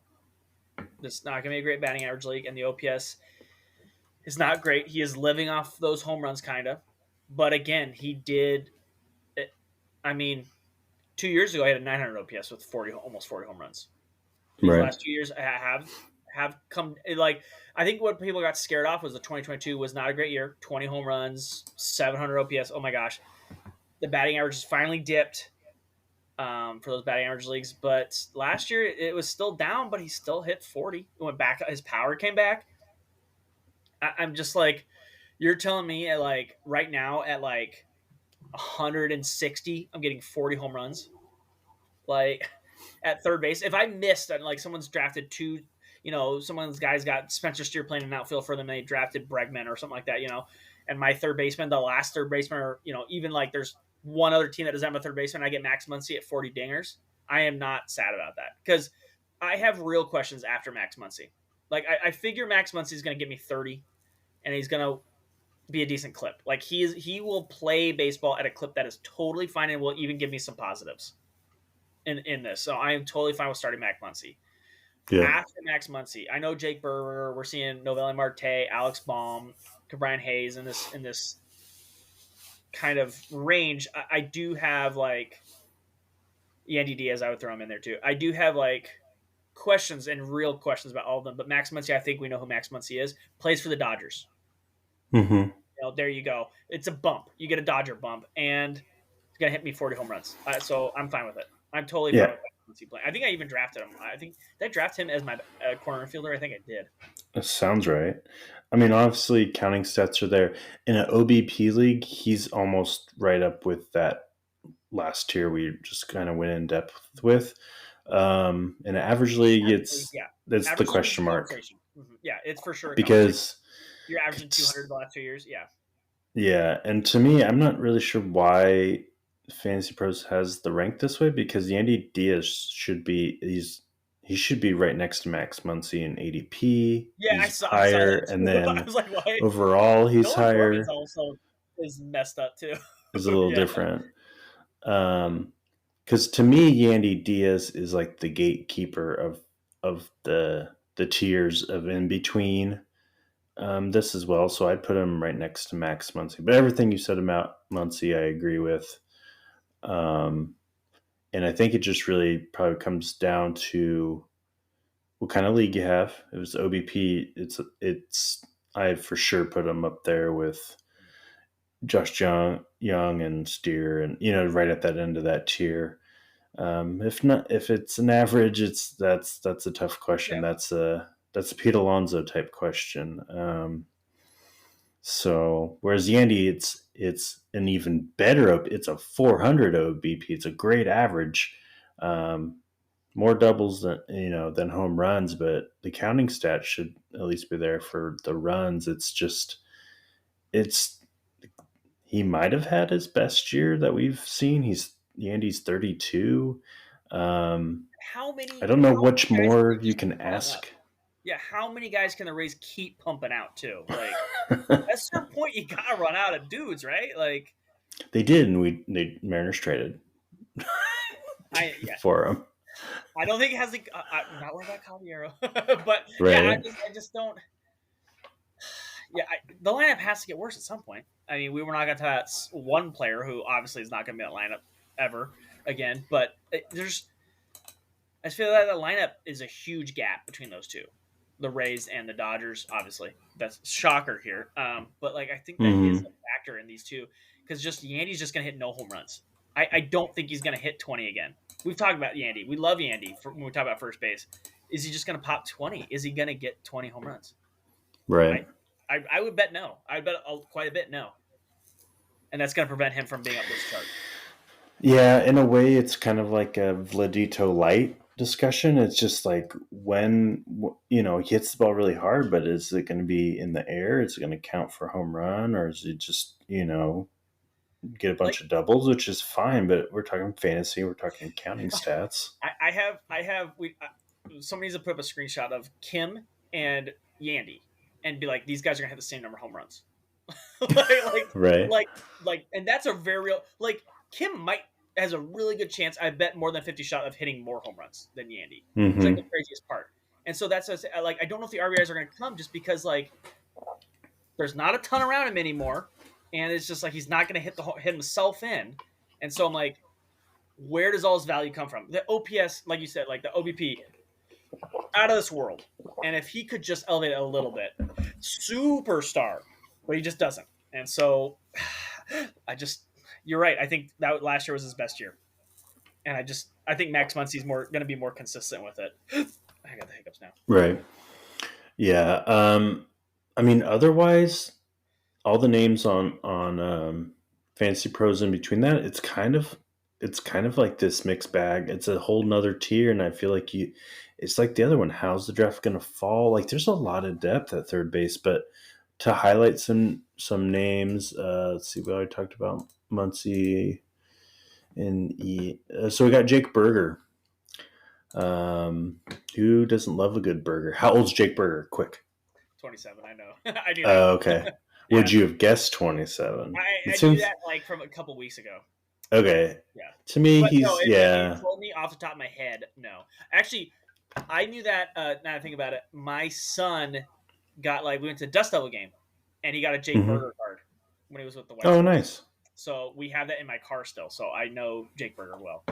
This is not going to be a great batting average league, and the OPS is not great. He is living off those home runs, kind of. But again, he did. I mean, 2 years ago, he had a 900 OPS with almost 40 home runs. These Right. last 2 years have come like I think what people got scared off was the 2022 was not a great year. 20 home runs, 700 OPS. Oh my gosh, the batting average has finally dipped for those batting average leagues. But last year it was still down, but he still hit 40. It went back. His power came back. I'm just like, you're telling me at like right now at like 160, I'm getting 40 home runs. Like at third base. If I missed and like someone's drafted two, someone's guys got Spencer Steer playing an outfield for them, they drafted Bregman or something like that, and my third baseman, the last third baseman, or even like there's one other team that doesn't have a third baseman, I get Max Muncy at 40 dingers. I am not sad about that because I have real questions after Max Muncy. Like I figure Max Muncy is going to give me 30, and he's going to be a decent clip. Like he will play baseball at a clip that is totally fine and will even give me some positives in this. So I am totally fine with starting Max Muncy. Yeah. After Max Muncy, I know Jake Burger. We're seeing Novelli Marte, Alex Baum, Brian Hayes in this kind of range. I do have like Yandy Diaz. I would throw him in there too. I do have like questions and real questions about all of them. But Max Muncy, I think we know who Max Muncy is. Plays for the Dodgers. Mm-hmm. There you go. It's a bump. You get a Dodger bump, and it's gonna hit me 40 home runs. So I'm fine with it. I'm totally fine Yeah. with Muncy playing. I think I even drafted him. I think did I draft him as my corner fielder. I think I did. That sounds right. I mean, obviously, counting stats are there. In an OBP league, he's almost right up with that last tier we just kind of went in depth with. In an average league, Yeah. that's the Average question mark Yeah, it's for sure a conversation. because You're averaging 200 the last 2 years. Yeah. yeah, and to me, I'm not really sure why Fantasy Pros has the rank this way because Yandy Diaz he should be right next to Max Muncy in ADP. Yeah, He's I saw higher, that and too. I then was like, why? overall he's Nolan Gorman's higher. also is messed up too. Is a little Yeah. different. Because to me, Yandy Diaz is like the gatekeeper of the tiers of in between this as well. So I'd put him right next to Max Muncy. But everything you said about Muncy, I agree with. And I think it just really probably comes down to what kind of league you have. If it was OBP, it's I for sure put him up there with Josh Young and Steer, and right at that end of that tier. If not, if it's an average, that's a tough question. Yeah. That's a Pete Alonso type question. So whereas Yandy, it's an even better. It's a 400 OBP. It's a great average. More doubles than home runs, but the counting stats should at least be there for the runs. It's he might have had his best year that we've seen. Yandy's 32. How many? I don't know How many much guys more can you keep can pumping up? ask. Yeah, how many guys can the Rays keep pumping out too? Like at a certain point, you gotta run out of dudes, right? Like They did, and the Mariners traded yeah. for him. I don't think it has like not worried about Caballero, but yeah, Right. I just don't. Yeah, the lineup has to get worse at some point. I mean, we were not going to have one player who obviously is not going to be in that lineup ever again, but I feel like the lineup is a huge gap between those two, the Rays and the Dodgers. Obviously, that's shocker here. But like I think that is a factor in these two because just Yandy's just going to hit no home runs. I don't think he's going to hit 20 again. We've talked about Yandy. We love Yandy when we talk about first base. Is he just going to pop 20? Is he going to get 20 home runs? Right. I would bet no. I would bet quite a bit no. And that's going to prevent him from being up this chart. Yeah, in a way, it's kind of like a Vladito light discussion. It's just like when he hits the ball really hard, but is it going to be in the air? Is it going to count for home run, or is it just get a bunch of doubles, which is fine? But we're talking fantasy. We're talking counting stats. I have somebody needs to put up a screenshot of Kim and Yandy and be like, these guys are gonna have the same number of home runs. Right. And that's a very real. Like Kim has a really good chance. I bet more than 50 shot of hitting more home runs than Yandy. Mm-hmm. It's like the craziest part. And so that's like I don't know if the RBIs are gonna come just because like there's not a ton around him anymore, and it's just like he's not gonna hit himself in. And so I'm like, where does all his value come from? The OPS, like you said, like the OBP, out of this world. And if he could just elevate it a little bit, superstar, but he just doesn't. And so you're right. I think that last year was his best year. And I think Max Muncy's going to be more consistent with it. I got the hiccups now. Right. Yeah. I mean, otherwise, all the names on Fantasy Pros in between that, it's kind of like this mixed bag. It's a whole nother tier, and I feel like it's like the other one. How's the draft going to fall? Like, there's a lot of depth at third base, but to highlight some names, let's see. We already talked about Muncy. in so we got Jake Berger. Who doesn't love a good burger? How old's Jake Berger? Quick. 27. I know. I knew that. Okay. Yeah, Would you have guessed 27? It I knew seems that like from a couple weeks ago. okay. Yeah, To me, but no, he's if you yeah. told me off the top of my head, no. Actually, I knew that. Now I think about it, my son got like we went to a Dust Devil game, and he got a Jake Hmm. Berger card when he was with the White Oh, Sox. nice, So we have that in my car still. So I know Jake Berger well.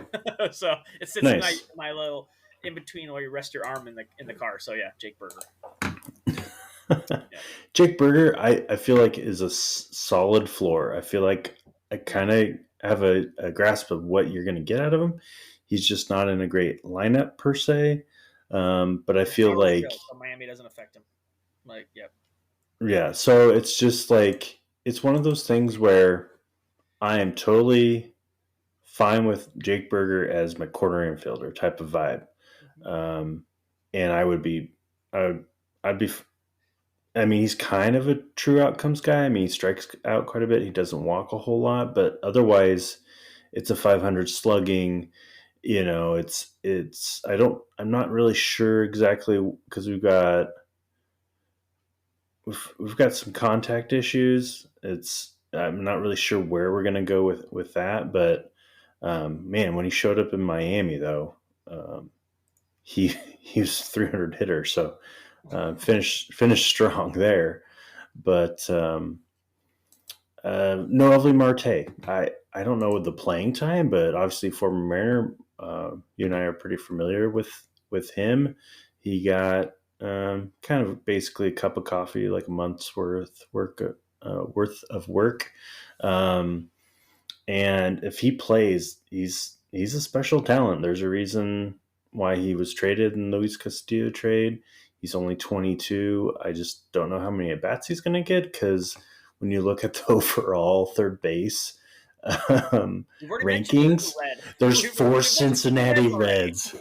So it sits in nice. my little in between where you rest your arm in the car. So yeah, Jake Berger. Yeah. Jake Berger, I feel like is a solid floor. I feel like I kind of have a grasp of what you're going to get out of him. He's just not in a great lineup per se, but I He's feel totally like chill, so Miami doesn't affect him. Like, yep. yeah. So it's just like it's one of those things where I am totally fine with Jake Berger as my corner infielder type of vibe, Mm-hmm. um, and I would, I'd be I mean, he's kind of a true outcomes guy. I mean, he strikes out quite a bit. He doesn't walk a whole lot, but otherwise, it's a 500 slugging. I'm not really sure exactly because we've got some contact issues. I'm not really sure where we're gonna go with that, but man, when he showed up in Miami, though, um, he he was 300 hitter, so finished strong there. But Noelvi Marte, I don't know the playing time, but obviously former Mariner, you and I are pretty familiar with him. He got kind of basically a cup of coffee, like a month's worth of work. Um, and if he plays, he's a special talent. There's a reason why he was traded in the Luis Castillo trade. He's only 22. I just don't know how many at bats he's going to get because when you look at the overall third base We've already mentioned the rankings, red. there's four We've mentioned the Reds Cincinnati already. Reds.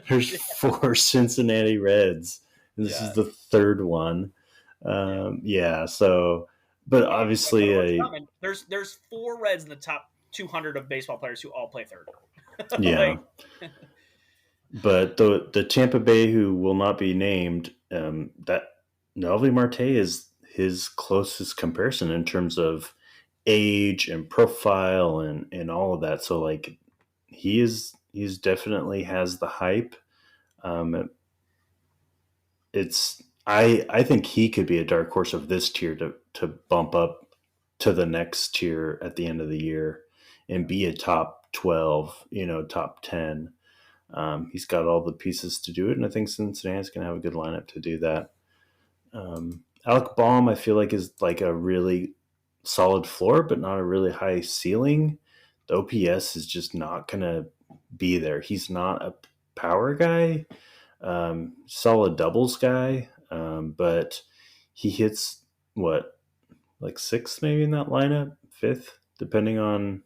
There's Yeah. four Cincinnati Reds. And this is Yeah. the third one. Yeah. Yeah, so, but Hey, but you obviously, know what's coming? There's four Reds in the top 200 of baseball players who all play third. yeah. Like, But the Tampa Bay, who will not be named, that Noelvi Marte is his closest comparison in terms of age and profile and all of that. So like he's definitely has the hype. Um, I think he could be a dark horse of this tier to bump up to the next tier at the end of the year and yeah. be a top 12, top 10. He's got all the pieces to do it, and I think Cincinnati's going to have a good lineup to do that. Alec Baum, I feel like, is like a really solid floor, but not a really high ceiling. The OPS is just not going to be there. He's not a power guy, solid doubles guy, but he hits what, like sixth maybe in that lineup, fifth, depending Yeah, on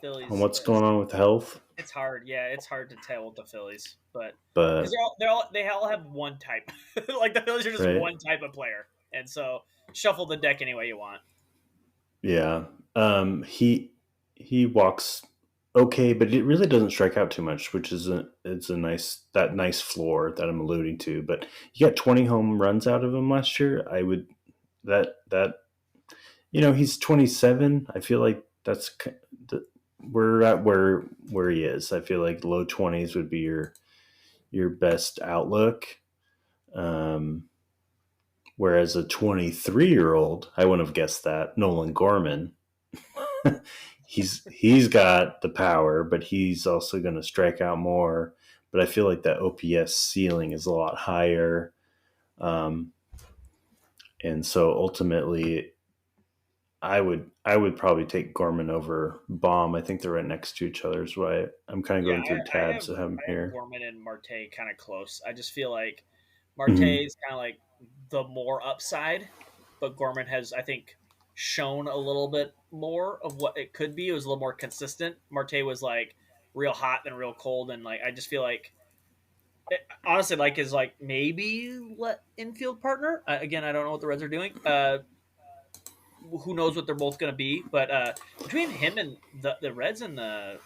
Phillies. what's going on with health. It's hard. Yeah, it's hard to tell with the Phillies, but because But they all have one type. Like the Phillies are just right, one type of player, and so shuffle the deck any way you want. yeah. He walks okay, but it really doesn't strike out too much, which is it's a nice floor that I'm alluding to. But you got 20 home runs out of him last year. I would that he's 27. I feel like we're at where he is. I feel like low 20s would be your best outlook. Um, Whereas a 23-year-old, I wouldn't have guessed that, Nolan Gorman, he's got the power, but he's also going to strike out more. But I feel like that OPS ceiling is a lot higher, um, and so ultimately, I would probably take Gorman over Baum. I think they're right next to each other. Is why I'm kind of Yeah, going through I tabs have of him I have here. Gorman and Marte kind of close. I just feel like Marte Mm-hmm. is kind of like the more upside, but Gorman has I think shown a little bit more of what it could be. It was a little more consistent. Marte was like real hot and real cold, and like I just feel like honestly like is like maybe let infield partner again. I don't know what the Reds are doing. who knows what they're both going to be. But between him and the Reds and the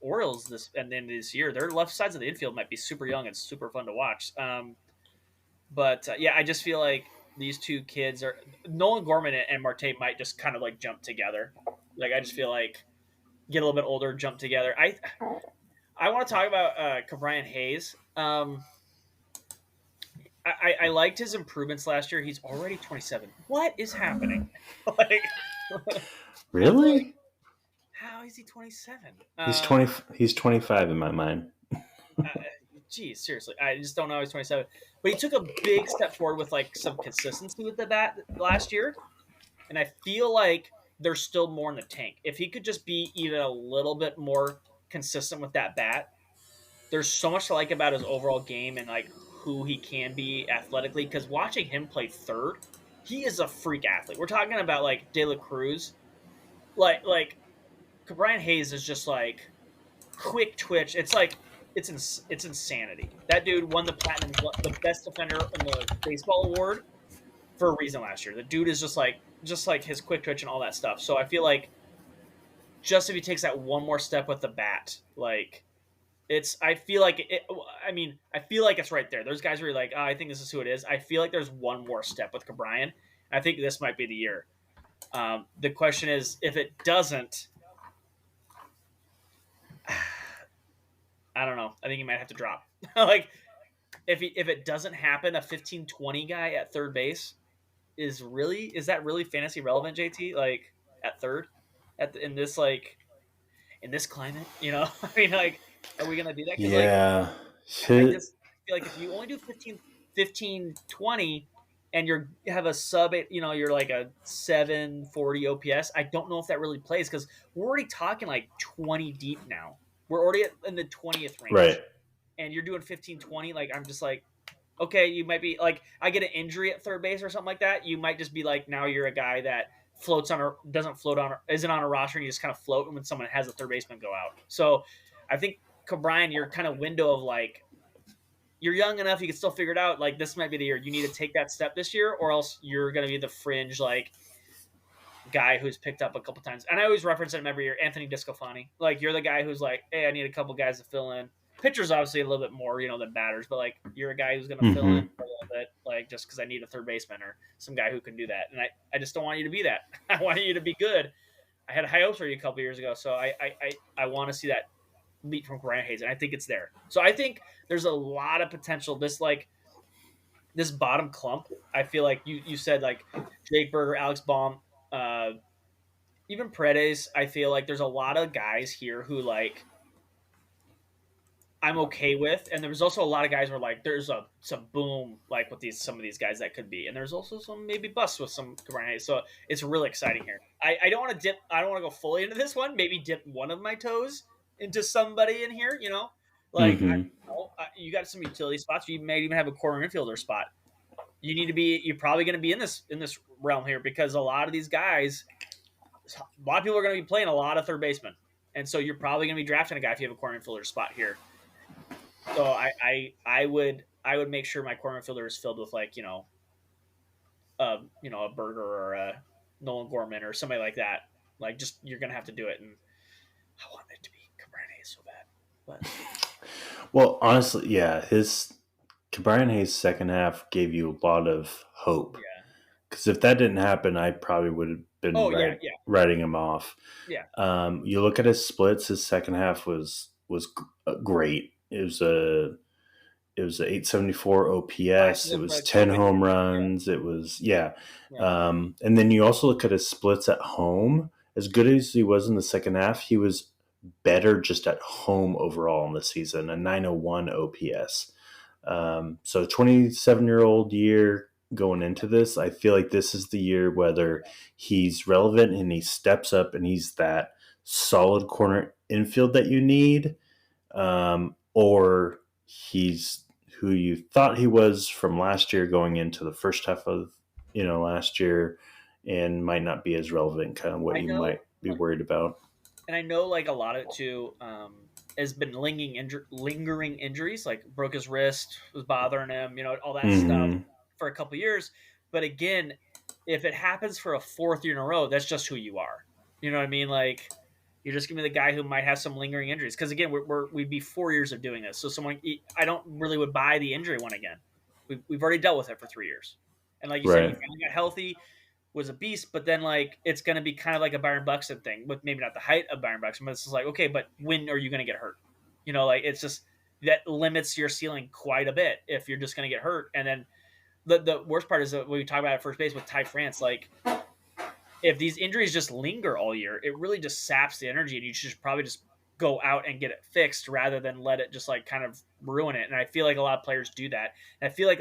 Orioles this and then this year, their left sides of the infield might be super young and super fun to watch. But yeah, I just feel like these two kids are Nolan Gorman and Marte might just kind of like jump together. Like I just feel like get a little bit older, jump together. I want to talk about Brian Hayes. I liked his improvements last year. He's already 27. What is happening? like, like, Really? how is he 27? He's 20. He's 25 in my mind. Uh, Geez, seriously, I just don't know. He's 27, but he took a big step forward with like some consistency with the bat last year, and I feel like there's still more in the tank. If he could just be even a little bit more consistent with that bat, there's so much to like about his overall game and like who he can be athletically. Because watching him play third, he is a freak athlete. We're talking about like De La Cruz, like Brian Hayes is just like quick twitch. It's like it's insanity. That dude won the best defender in the baseball award for a reason last year. The dude is just like his quick twitch and all that stuff. So I feel like just if he takes that one more step with the bat, like it's I feel like it. I mean, I feel like it's right there. There's guys where you're like, oh, I think this is who it is. I feel like there's one more step with Cabrian. I think this might be the year. The question is, if it doesn't, I don't know. I think he might have to drop. like if it doesn't happen, a 15-20 guy at third base is that really fantasy relevant, JT? Like at third, in this climate, I mean, like, are we gonna do that? Because like Yeah. I just feel like if you only do 15, 20, and you have a sub, you're like a 740 OPS. I don't know if that really plays because we're already talking like 20 deep now. We're already in the 20th Right. range, and you're doing 15, 20. Like I'm just like, okay, you might be like, I get an injury at third base or something like that. You might just be like, now you're a guy that doesn't float on, isn't on a roster, and you just kind of float when someone has a third baseman go out. So I think Brian, your kind of window of like, you're young enough, you can still figure it out. Like this might be the year you need to take that step this year, or else you're going to be the fringe like guy who's picked up a couple times. And I always reference him every year, Anthony Discofani. Like you're the guy who's like, hey, I need a couple guys to fill in. Pitchers obviously a little bit more, than batters, but like you're a guy who's going to fill in Mm-hmm. for a little bit, like just because I need a third baseman or some guy who can do that. And I just don't want you to be that. I want you to be good. I had high hopes for you a couple years ago, so I want to see that leap from Brian Hayes, and I think it's there. So I think there's a lot of potential. This bottom clump, I feel like you said like Jake Berger, Alex Baum, even Paredes. I feel like there's a lot of guys here who like I'm okay with, and there's also a lot of guys where like there's some boom like with some of these guys that could be, and there's also some maybe busts with some Brian Hayes. So it's really exciting here. I don't want to dip. I don't want to go fully into this one. Maybe dip one of my toes into somebody in here. Like Mm-hmm. you got some utility spots. You may even have a corner infielder spot. You need to be. You're probably going to be in this realm here because a lot of these guys, a lot of people are going to be playing a lot of third baseman, and so you're probably going to be drafting a guy if you have a corner infielder spot here. So I would make sure my corner infielder is filled with like a Burger or a Nolan Gorman or somebody like that. Like just you're gonna have to do it, and I want it to be Cabernet so bad, but Well, honestly, yeah, his Brian Hayes' second half gave you a lot of hope. yeah. Because if that didn't happen, I probably would have been Oh yeah, yeah, writing him off. yeah. You look at his splits; his second half was great. It was a 874 Last OPS. It was was the 10 COVID home year. runs. It was yeah. Yeah, And then you also look at his splits at home. As good as he was in the second half, he was better just at home overall in the season. A 901 OPS. So 27-year-old year going into this, I feel like this is the year whether he's relevant and he steps up and he's that solid corner infield that you need, or he's who you thought he was from last year going into the first half of last year and might not be as relevant, kind of what I you know, might be worried about. and I know like a lot of it too has been lingering injuries, like broke his wrist, was bothering him, all that stuff Mm-hmm. for a couple years. But again, if it happens for a fourth year in a row, that's just who you are. You know what I mean? Like you're just gonna be the guy who might have some lingering injuries. Because again, we'd be 4 years of doing this. So someone, I don't really would buy the injury one again. We've already dealt with it for 3 years, and like you said, he Right. finally got healthy, was a beast. But then like it's gonna be kind of like a Byron Buxton thing, with maybe not the height of Byron Buxton, but it's just like okay, but when are you gonna get hurt? You know, like it's just that limits your ceiling quite a bit if you're just gonna get hurt. And then the worst part is that when we talk about at first base with Ty France, like if these injuries just linger all year, it really just saps the energy, and you should probably just go out and get it fixed rather than let it just like kind of ruin it. And I feel like a lot of players do that. And I feel like,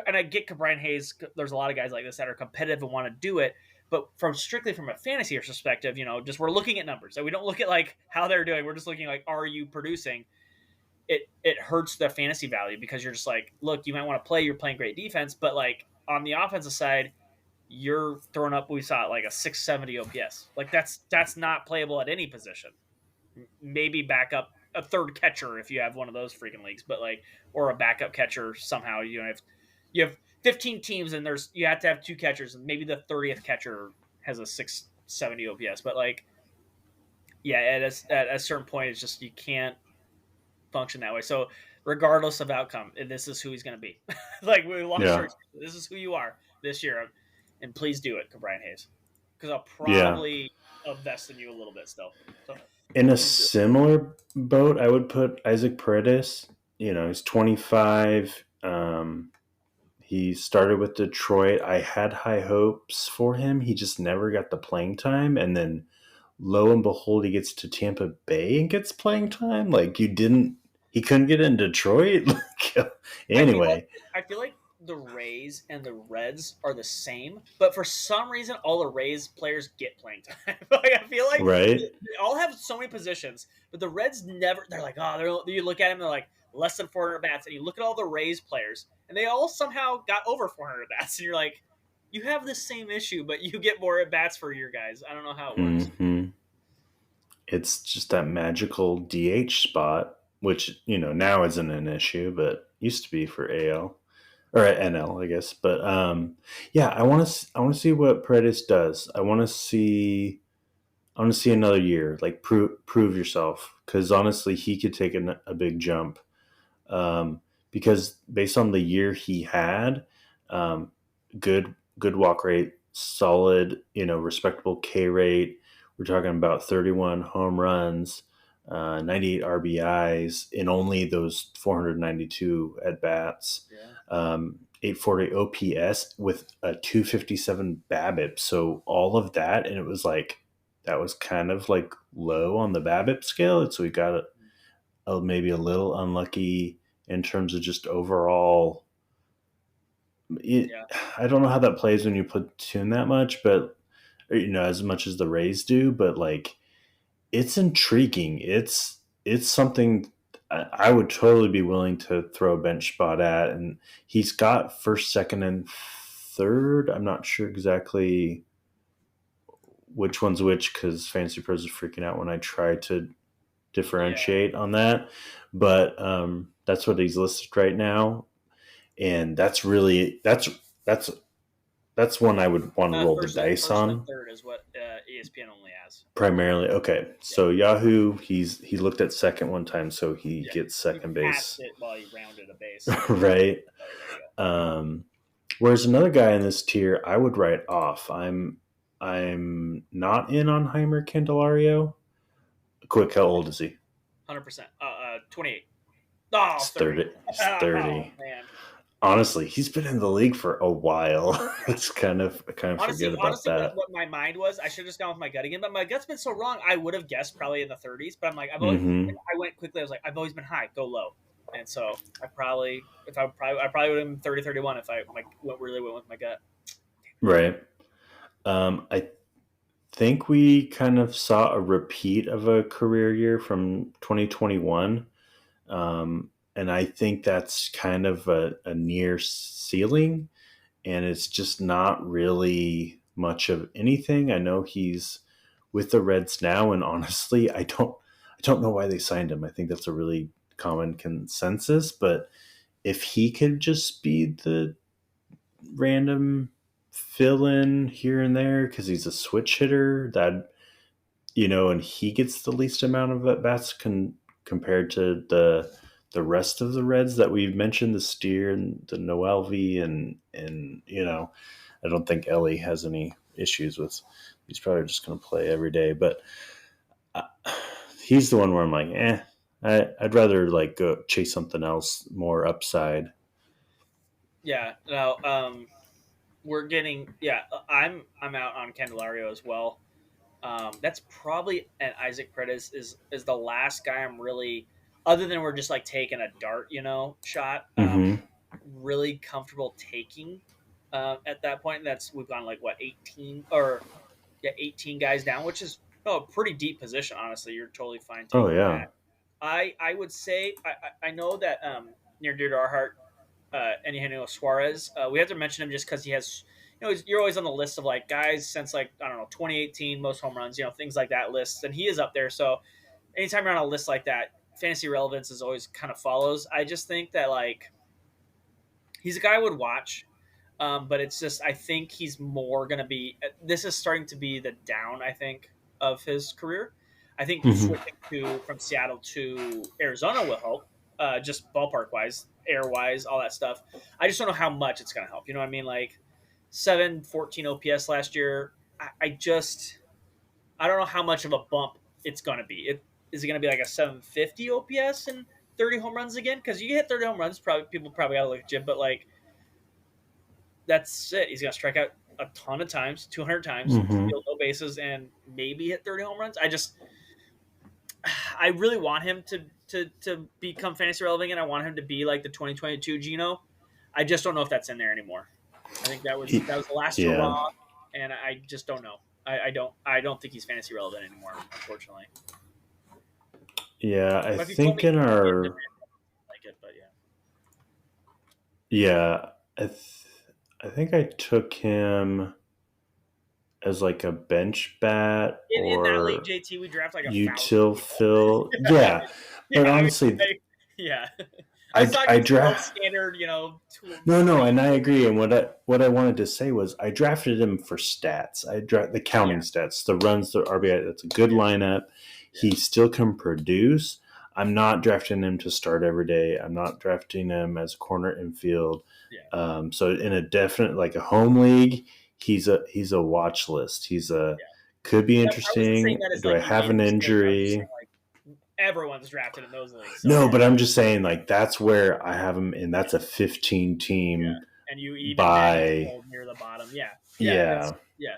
and I get Brian Hayes. There's a lot of guys like this that are competitive and want to do it, but from strictly from a fantasy perspective, just we're looking at numbers. So we don't look at like how they're doing. We're just looking like, are you producing? It hurts the fantasy value because you're just like, look, you might want to play. You're playing great defense, but like on the offensive side, you're throwing up. We saw it like a 670 OPS. Like that's not playable at any position. Maybe back up a third catcher if you have one of those freaking leagues, but like or a backup catcher somehow. You have 15 teams and you have to have two catchers, and maybe the 30th catcher has a 670 OPS. But like, yeah, at a certain point, it's just you can't function that way. So regardless of outcome, this is who he's going to be. Like we long Yeah. story, this is who you are this year, and please do it, Brian Hayes, because I'll Yeah. probably invest in you a little bit still. So In a please do it. similar boat, I would put Isaac Paredes. He's 25. He started with Detroit. I had high hopes for him. He just never got the playing time. And then lo and behold, he gets to Tampa Bay and gets playing time. Like he couldn't get in Detroit. I feel like Anyway, I feel like the Rays and the Reds are the same, but for some reason, all the Rays players get playing time. Like I feel like right? they all have so many positions, but the Reds never. They're like, you look at them, they're like less than 400 bats, and you look at all the Rays players, and they all somehow got over 400 bats, and you're like, you have the same issue, but you get more at bats for your guys. I don't know how it works. Hmm. It's just that magical DH spot, which now isn't an issue, but used to be for AL or NL, I guess. But yeah, I want to see what Paredes does. I want to see another year, like prove yourself, because honestly, he could take a big jump. Because based on the year he had, um, good walk rate, solid, respectable K rate. We're talking about 31 home runs, 98 RBIs in only those 492 at bats, Yeah, 840 OPS with a 257 BABIP. So all of that, and it was like that was kind of like low on the BABIP scale. So we got maybe a little unlucky in terms of just overall. yeah, I don't know how that plays when you platoon that much, but as much as the Rays do, but like it's intriguing. It's something I would totally be willing to throw a bench spot at, and he's got first, second, and third. I'm not sure exactly which one's which because Fantasy Pros is freaking out when I try to yeah. differentiate on that. But that's what he's listed right now, and that's that's one I would want to roll the dice First and on third is what ESPN only has. primarily. Okay, Yeah, so Yahoo, he looked at second one time, so he yeah. gets He second passed base, it while he rounded a base. right? There you go. Um, Whereas another guy in this tier, I would write off. I'm not in on Heimer Candelario. Quick, how old is he? 100%. 28. Oh, He's 30. 30. He's Oh 30. man. Honestly, he's been in the league for a while. It's kind of forget about Honestly, that. what my mind was, I should have just gone with my gut again, but my gut's been so wrong. I would have guessed probably in the 30s, but I'm like, Hmm. I went quickly. I was like, I've always been high, go low, and so I probably would have been 30, 31 if really went with my gut. Right. I think we kind of saw a repeat of a career year from 2021. And I think that's kind of a near ceiling, and it's just not really much of anything. I know he's with the Reds now, and honestly, I don't know why they signed him. I think that's a really common consensus, but if he could just be the random fill in here and there because he's a switch hitter that, and he gets the least amount of at bats compared to the rest of the Reds that we've mentioned, the Steer and the Noelvi, and I don't think Ellie has any issues with. He's probably just going to play every day, but uh, he's the one where I'm like, I'd rather like go chase something else more upside. Yeah. No. We're getting. Yeah. I'm out on Candelario as well. That's probably and Isaac Paredes is the last guy I'm really, other than we're just like taking a dart, shot. Mm-hmm. Really comfortable taking at that point. That's we've gone like what 18 or yeah 18 guys down, which is a pretty deep position. Honestly, you're totally fine Oh taking yeah. that. I would say I know that near dear to our heart, Eugenio Suarez. We have to mention him just because he has. You're always on the list of like guys since like I don't know 2018 most home runs, things like that lists, and he is up there. So anytime you're on a list like that, fantasy relevance is always kind of follows. I just think that like he's a guy I would watch, but it's just I think he's more going to be. This is starting to be the down. I think of his career. I think Mm-hmm. switching to from Seattle to Arizona will help, just ballpark wise, air wise, all that stuff. I just don't know how much it's going to help. You know what I mean? Like 714 OPS last year. I don't know how much of a bump it's going to be. Is it going to be like a 750 OPS and 30 home runs again? Because you hit 30 home runs, probably people probably got to look at you, but like that's it. He's going to strike out a ton of times, 200 times, Mm-hmm. steal no bases, and maybe hit 30 home runs. I really want him to become fantasy relevant, and I want him to be like the 2022 Geno. I just don't know if that's in there anymore. I think that was the last Yeah. hurrah, and I just don't know. I don't think he's fantasy relevant anymore, unfortunately. Yeah. I But if you told think me in he's in demand, our I like it. But yeah, yeah, I think I took him as like a bench bat in that league, or JT, we draft like 1,000 util people. fill. Yeah, but Yeah, I mean, honestly, like, yeah. I was I talking draft. standard, No, and I range. agree. And what I wanted to say was I drafted him for stats. I draft the Yeah, counting stats, the runs, the RBI. That's a good yeah, lineup. yeah, He still can produce. I'm not drafting him to start every day. I'm not drafting him as a corner infield. yeah. So in a definite like a home league, he's a watch list. He's a Yeah. could be I wasn't saying interesting. that as Do like I a have you an mistake. I was just injury? saying like everyone's drafted in those leagues. So No, yeah, but I'm just saying like that's where I have him, and that's a 15 yeah. team And you even then he's by still near the bottom. Yeah, yeah. That's yeah.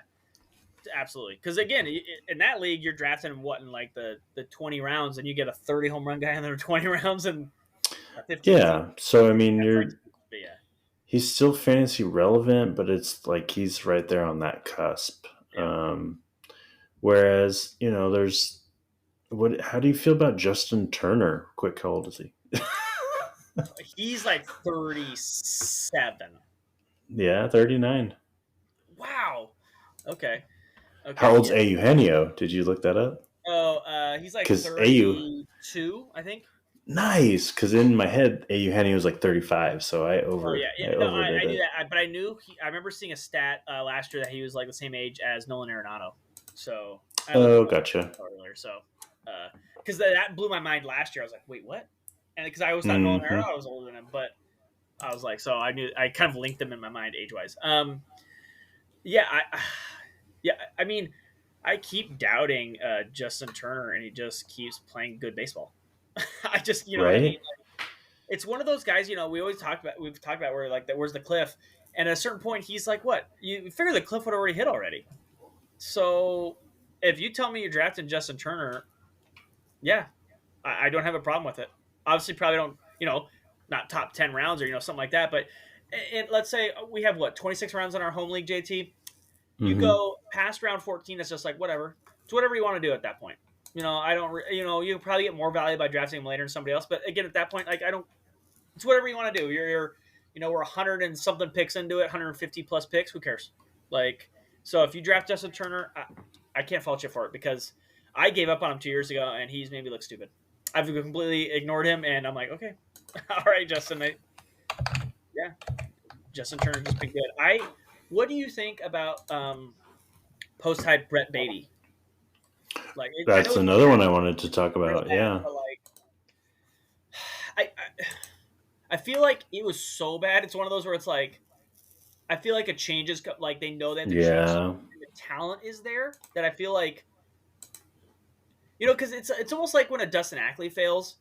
yeah, absolutely. Because again, in that league, you're drafting him what in like the 20 rounds, and you get a 30 home run guy in the 20 rounds and a 15 team. Yeah. So I mean That's like, you're but yeah, he's still fantasy relevant, but it's like he's right there on that cusp. yeah. Whereas, there's what how do you feel about Justin Turner? Quick, how old is he? He's like 37. Yeah, 39. Wow. Okay. How Okay. old's Yeah. Eugenio? Did you look that up? Oh, he's like Because AU 32, I think. nice. Because in my head, Eugenio was like 35, so Oh yeah, I yeah. No, overdid I knew it. that, but I knew I remember seeing a stat last year that he was like the same age as Nolan Arenado. So I looked Oh, him up gotcha. earlier. So because that blew my mind last year, I was like, wait, what? And because I always thought Nolan Mm-hmm. Arenado was older than him, but I was like, so I kind of linked them in my mind age wise. Yeah, yeah. I mean, I keep doubting Justin Turner, and he just keeps playing good baseball. I just, you know what I mean? Right? It's one of those guys, we've talked about where like that where's the cliff, and at a certain point he's like, what, you figure the cliff would already hit already. So if you tell me you're drafting Justin Turner, yeah, I don't have a problem with it. Obviously probably don't, not top 10 rounds or something like that, but let's say we have what 26 rounds in our home league, JT. You Mm-hmm. go past round 14, it's just like whatever, it's whatever you want to do at that point. I don't you probably get more value by drafting him later than somebody else, but again at that point, like I don't, it's whatever you want to do. We're 100 and something picks into it, 150 plus picks. Who cares? Like, so if you draft Justin Turner, I can't fault you for it because I gave up on him 2 years ago and he's made me look stupid. I've completely ignored him and I'm like, okay, all right, Justin, yeah, Justin Turner just been good. What do you think about post hype Brett Beatty? Like, I know That's it's another one I wanted to talk real about. bad, Yeah. but like, I feel like it was so bad. It's one of those where it's like, I feel like a change is like they know they have to change, Yeah. and the talent is there that I feel like because it's almost like when a Dustin Ackley fails,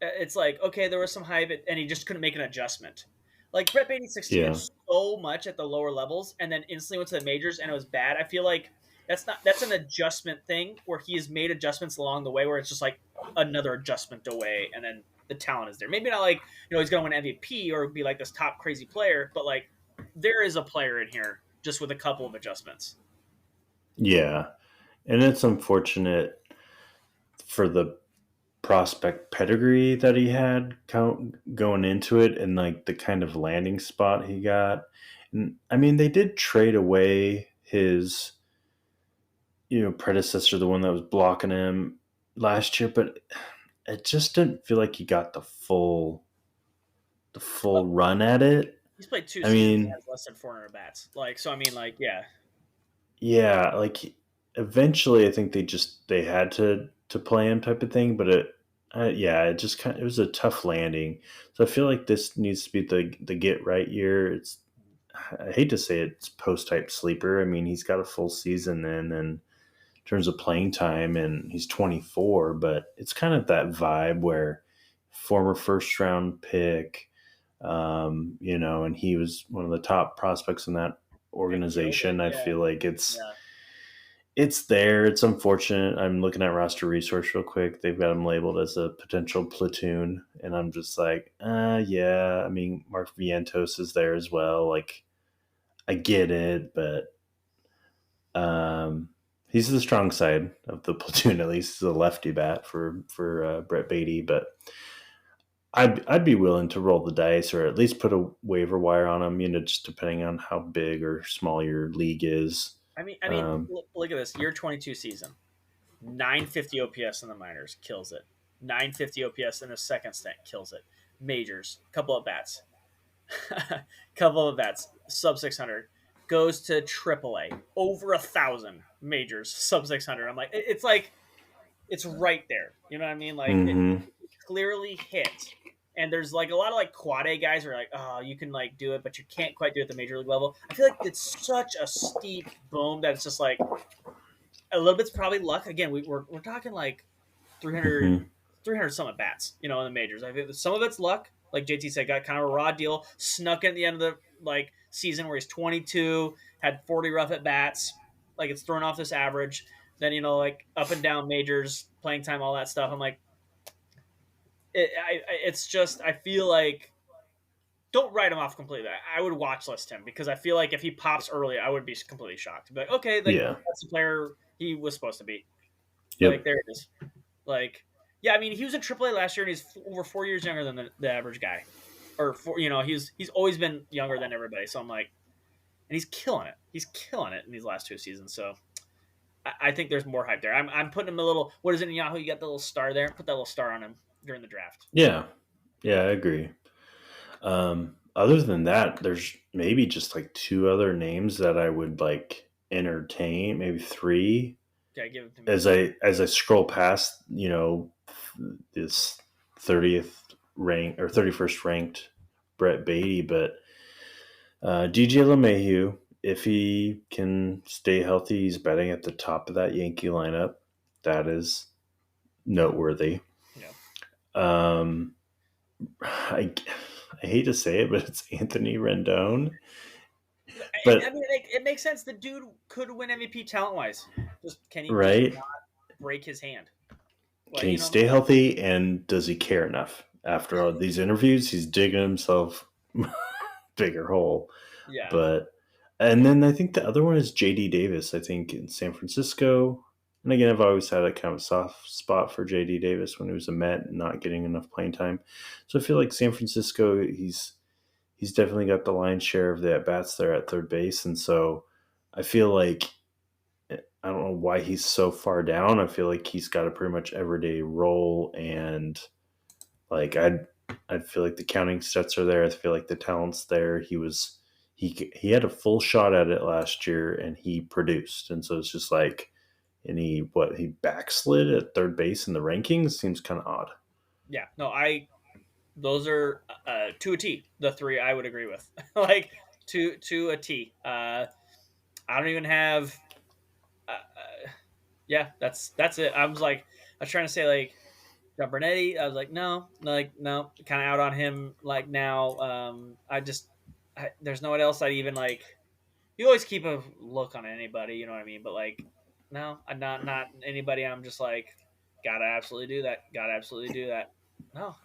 it's like okay, there was some hype and he just couldn't make an adjustment. Like Brett Beatty succeeded Yeah. so much at the lower levels and then instantly went to the majors and it was bad. I feel like that's an adjustment thing where he has made adjustments along the way where it's just like another adjustment away and then the talent is there. Maybe not like he's going to win MVP or be like this top crazy player, but like there is a player in here just with a couple of adjustments. Yeah. And it's unfortunate for the prospect pedigree that he had going into it and like the kind of landing spot he got. And I mean, they did trade away his, predecessor, the one that was blocking him last year, but it just didn't feel like he got the full run at it. He's played two I seasons, mean, has less than 400 bats. Like, so I mean, like, yeah, yeah, like eventually I think they had to play him type of thing, but yeah, it was a tough landing. So I feel like this needs to be the get right year. I hate to say it's post type sleeper. I mean, he's got a full season in terms of playing time, and he's 24, but it's kind of that vibe where former first round pick, and he was one of the top prospects in that and killed it. organization. I Yeah, feel like yeah. it's there. It's unfortunate. I'm looking at roster resource real quick. They've got him labeled as a potential platoon, and I'm just like, yeah. I mean, Mark Vientos is there as well. Like, I get it, but he's the strong side of the platoon. At least he's a lefty bat for Brett Beatty, but I'd be willing to roll the dice or at least put a waiver wire on him. Just depending on how big or small your league is. I mean, Um, look at this year 22 season, 950 OPS in the minors, kills it. 950 OPS in the second stint, kills it. Majors, couple of bats, couple of bats, sub 600. Goes to AAA, over 1,000 majors, sub 600. I'm like, it's like it's right there. You know what I mean? Like it hmm clearly hit. And there's like a lot of like quad A guys who are like, oh, you can like do it, but you can't quite do it at the major league level. I feel like it's such a steep boom that it's just like a little bit's probably luck. Again, we're talking like 300, hmm 300 some at bats, in the majors. I think some of it's luck. Like JT said, got kind of a raw deal, snuck in at the end of the like season where he's 22, had 40 rough at bats. Like it's thrown off this average. Then like up and down majors, playing time, all that stuff. I'm like, it's just I feel like don't write him off completely. I would watch list him because I feel like if he pops early, I would be completely shocked. Be like, okay, like Yeah. that's the player he was supposed to be. Like Yep. there it is. Like yeah, I mean he was in AAA last year and he's over 4 years younger than the average guy, or he's always been younger than everybody. So I'm like, and he's killing it. He's killing it in these last two seasons. So I think there's more hype there. I'm putting him a little. What is it in Yahoo? You got the little star there. Put that little star on him during the draft. Yeah. Yeah, I agree. Other than that, there's maybe just like two other names that I would like entertain, maybe three, Yeah, give it to me. as I scroll past, this 30th rank or 31st ranked Brett Beatty, but DJ LeMahieu, if he can stay healthy, he's batting at the top of that Yankee lineup. That is noteworthy. Yeah. Um, I hate to say it, but it's Anthony Rendon. I But mean, it makes sense. The dude could win MVP talent wise. Just can he just right, not break his hand? can Like he stay healthy, and does he care enough? After all these interviews, he's digging himself bigger hole. yeah, But and then I think the other one is JD Davis. I think in San Francisco. And again, I've always had a kind of soft spot for JD Davis when he was a Met, not getting enough playing time. So I feel like San Francisco, he's definitely got the lion's share of the at bats there at third base, and so I feel like I don't know why he's so far down. I feel like he's got a pretty much everyday role, and like I feel like the counting stats are there. I feel like the talent's there. he had a full shot at it last year and he produced. And so it's just like, and he backslid at third base in the rankings seems kind of odd. Yeah, no, those are to a T. The three I would agree with, like to a T. I don't even have. Yeah, that's it. I was trying to say like John Bernetti. I was like, no, like no, kind of out on him. Like now, there's no one else I'd even like. You always keep a look on anybody, you know what I mean? But like, no, I'm not anybody. I'm just like, gotta absolutely do that. Gotta absolutely do that. No,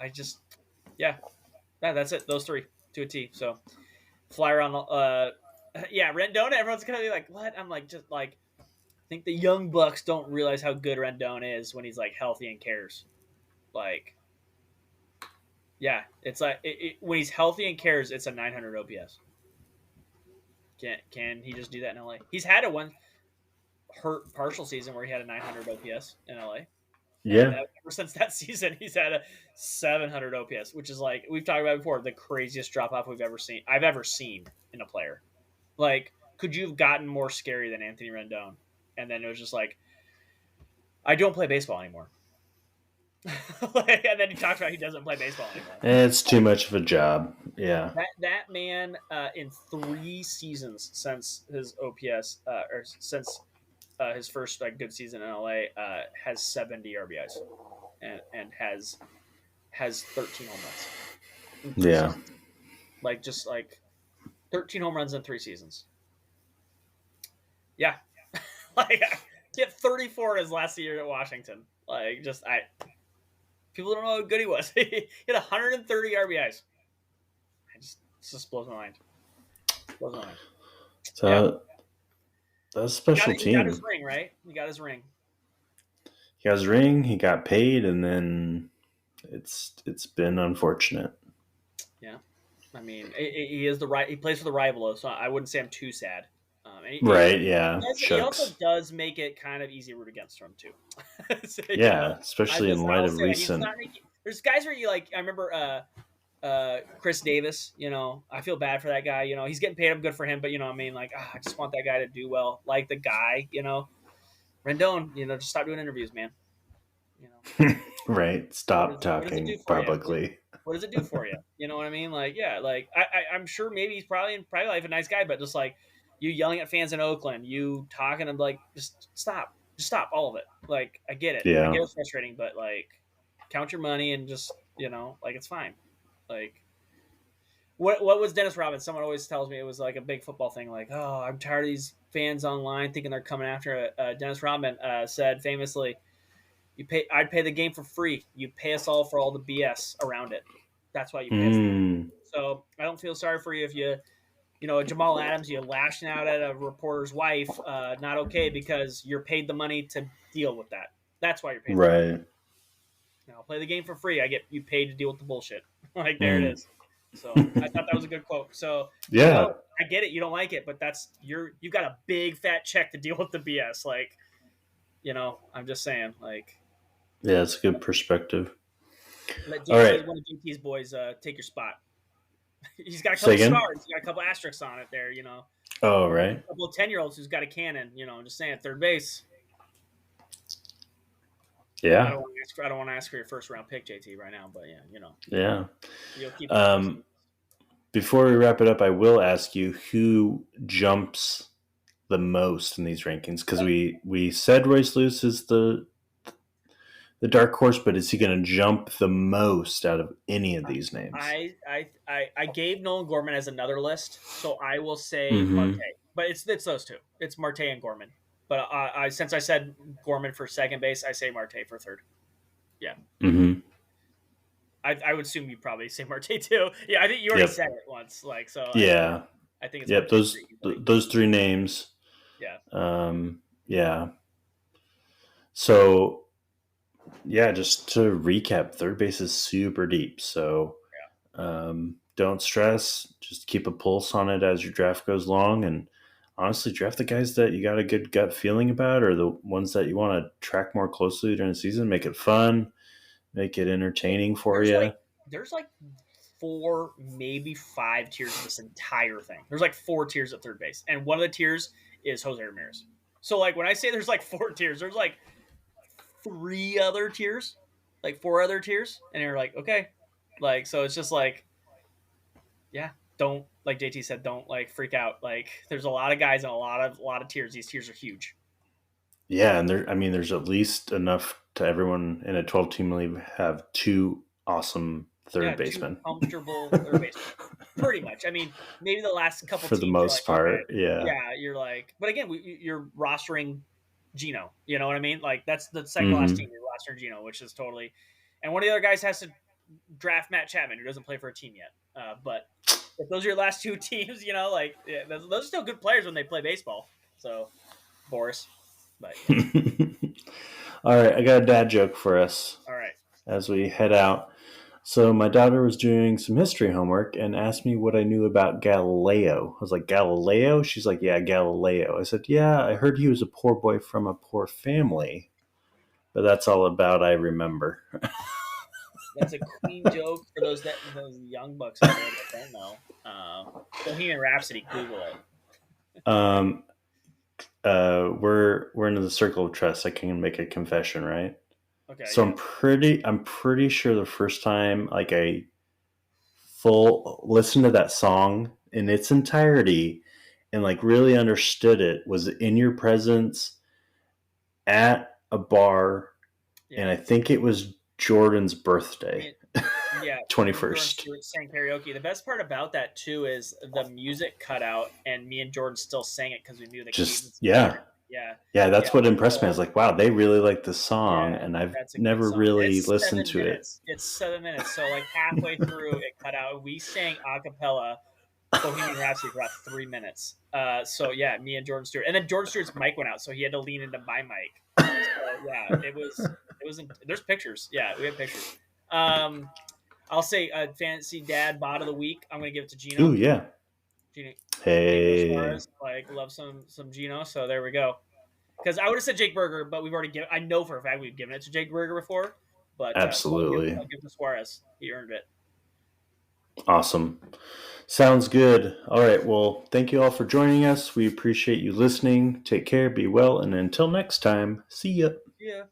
yeah, that's it. Those three to a T. So flyer on, yeah, Rendon. Everyone's gonna be like, what? I'm like, just like, I think the young bucks don't realize how good Rendon is when he's like healthy and cares. Like, yeah, it's like when he's healthy and cares, it's a 900 OPS. Can he just do that in LA? He's had a one hurt partial season where he had a 900 OPS in LA. And Yeah. ever since that season, he's had a 700 OPS, which is like we've talked about before, the craziest drop off I've ever seen in a player. Like, could you have gotten more scary than Anthony Rendon? And then it was just like, I don't play baseball anymore. And then he talks about he doesn't play baseball anymore. It's too much of a job. Yeah. That man in 3 seasons since his OPS or since his first like good season in LA has 70 RBIs and has 13 home runs in three Yeah. seasons. Like just like 13 home runs in 3 seasons. Yeah, like he had 34 his last year at Washington. Like just people don't know how good he was. He had 130 RBIs. It just blows my mind. Blows my mind. So Yeah. that's a special He got his team. ring, right? He got his ring. He got his ring, he got paid, and then it's been unfortunate. Yeah. I mean, he is he plays for the rival, so I wouldn't say I'm too sad. Right, yeah. He also Shucks. does make it kind of easy to root against him too. So, Yeah, especially in light I'll of say that. He's recent. not making. There's guys where you like. I remember Chris Davis. You know, I feel bad for that guy. You know, he's getting paid. I'm good for him, but you know, I mean, like, I just want that guy to do well. Like the guy, you know, Rendon. You know, just stop doing interviews, man. You know, Right. Stop what does it do talking for you? publicly. What does it do for you? You know what I mean? Like, yeah, like I'm sure maybe he's probably in private life a nice guy, but just like you yelling at fans in Oakland, you talking to like, just stop all of it. Like, I get it, Yeah. it's frustrating, but like, count your money and just like it's fine. Like, what was Dennis Rodman? Someone always tells me it was like a big football thing. Like, oh, I'm tired of these fans online thinking they're coming after. Dennis Rodman said famously, I'd pay the game for free. You pay us all for all the BS around it. That's why you pay us. So I don't feel sorry for you if Jamal Adams, you lashing out at a reporter's wife, not okay because you're paid the money to deal with that. That's why you're paid. Right. I'll play the game for free. I get you paid to deal with the bullshit. Like, there it is. So I thought that was a good quote. So yeah, I get it. You don't like it, but you got a big fat check to deal with the BS. Like, I'm just saying, like, yeah, it's a good perspective. let All right. one of JT's boys take your spot. He's got a Say couple again? stars. He's got a couple asterisks on it there, Oh, right. A couple of 10-year-olds who's got a cannon, I'm just saying, third base. Yeah. I don't want to ask for your first round pick, JT, right now, but yeah, Yeah. You'll keep before we wrap it up, I will ask you who jumps the most in these rankings, because we said Royce Lewis is the dark horse, but is he going to jump the most out of any of these names? I gave Nolan Gorman as another list, so I will say Marte, but it's those two. It's Marte and Gorman. But since I said Gorman for second base, I say Marte for third. Yeah. Mm-hmm. I would assume you probably say Marte too. Yeah, I think you already said it once. Like, so. Yeah. I think it's Marte. Those three names. Yeah. Yeah. So, yeah, just to recap, third base is super deep. So, don't stress. Just keep a pulse on it as your draft goes along, and honestly, draft the guys that you got a good gut feeling about, or the ones that you want to track more closely during the season. Make it fun, make it entertaining for you. There's like 4, maybe 5 tiers of this entire thing. There's like 4 tiers at third base, and one of the tiers is Jose Ramirez. So like when I say there's like 4 tiers, there's like 3 other tiers, like 4 other tiers, and you're like, okay, like so it's just like, yeah, don't, like JT said, don't like freak out. Like there's a lot of guys and a lot of tiers. These tiers are huge. Yeah, and there's at least enough to everyone in a 12-team league have two awesome third Yeah, 2 basemen. comfortable third basemen. Pretty much. I mean, maybe the last couple For the teams you're like, most okay, part, yeah. yeah, you're like, but again, you're rostering Gino. You know what I mean? Like that's the second last Hmm. team. You're rostering Gino, which is totally. And one of the other guys has to draft Matt Chapman, who doesn't play for a team yet. But if those are your last 2 teams, you know, like yeah, those are still good players when they play baseball. So Boris, but yeah. All right, I got a dad joke for us All right. as we head out. So my daughter was doing some history homework and asked me what I knew about Galileo. I was like, Galileo? She's like, yeah, Galileo. I said, yeah, I heard he was a poor boy from a poor family, but that's all about I remember. That's a clean joke for those young bucks out there that don't know. Bohemian Rhapsody, Google it. Um, we're in the circle of trust. I can make a confession, right? Okay, So yeah. I'm pretty sure the first time like I full listen to that song in its entirety and like really understood it was in your presence at a bar, and Yeah. I think it was Jordan's birthday, Me, yeah, me and Jordan 21st. Stewart sang karaoke. The best part about that too is the music cut out, and me and Jordan still sang it because we knew the Just cadence and yeah. pattern. Yeah, Yeah, yeah. that's what impressed me. I So was like, wow, they really like this song, yeah, and I've that's a good never song. really It's listened 7 to it. minutes. It's 7 minutes. So like halfway through, it cut out. We sang a cappella Bohemian Rhapsody for about 3 minutes. So yeah, me and Jordan Stewart, and then Jordan Stewart's mic went out, so he had to lean into my mic. So yeah, it was. There's pictures. Yeah, we have pictures. Um, I'll say fantasy dad bod of the week. I'm gonna give it to Ooh, Gino. yeah. Gino, Gino Hey, Suarez. Like love some Gino. So there we go. Because I would have said Jake Berger, but we've already given. I know for a fact we've given it to Jake Berger before. But so absolutely. I'll give it to Suarez. He earned it. Awesome. Sounds good. All right. Well, thank you all for joining us. We appreciate you listening. Take care, be well, and until next time, see ya. Yeah.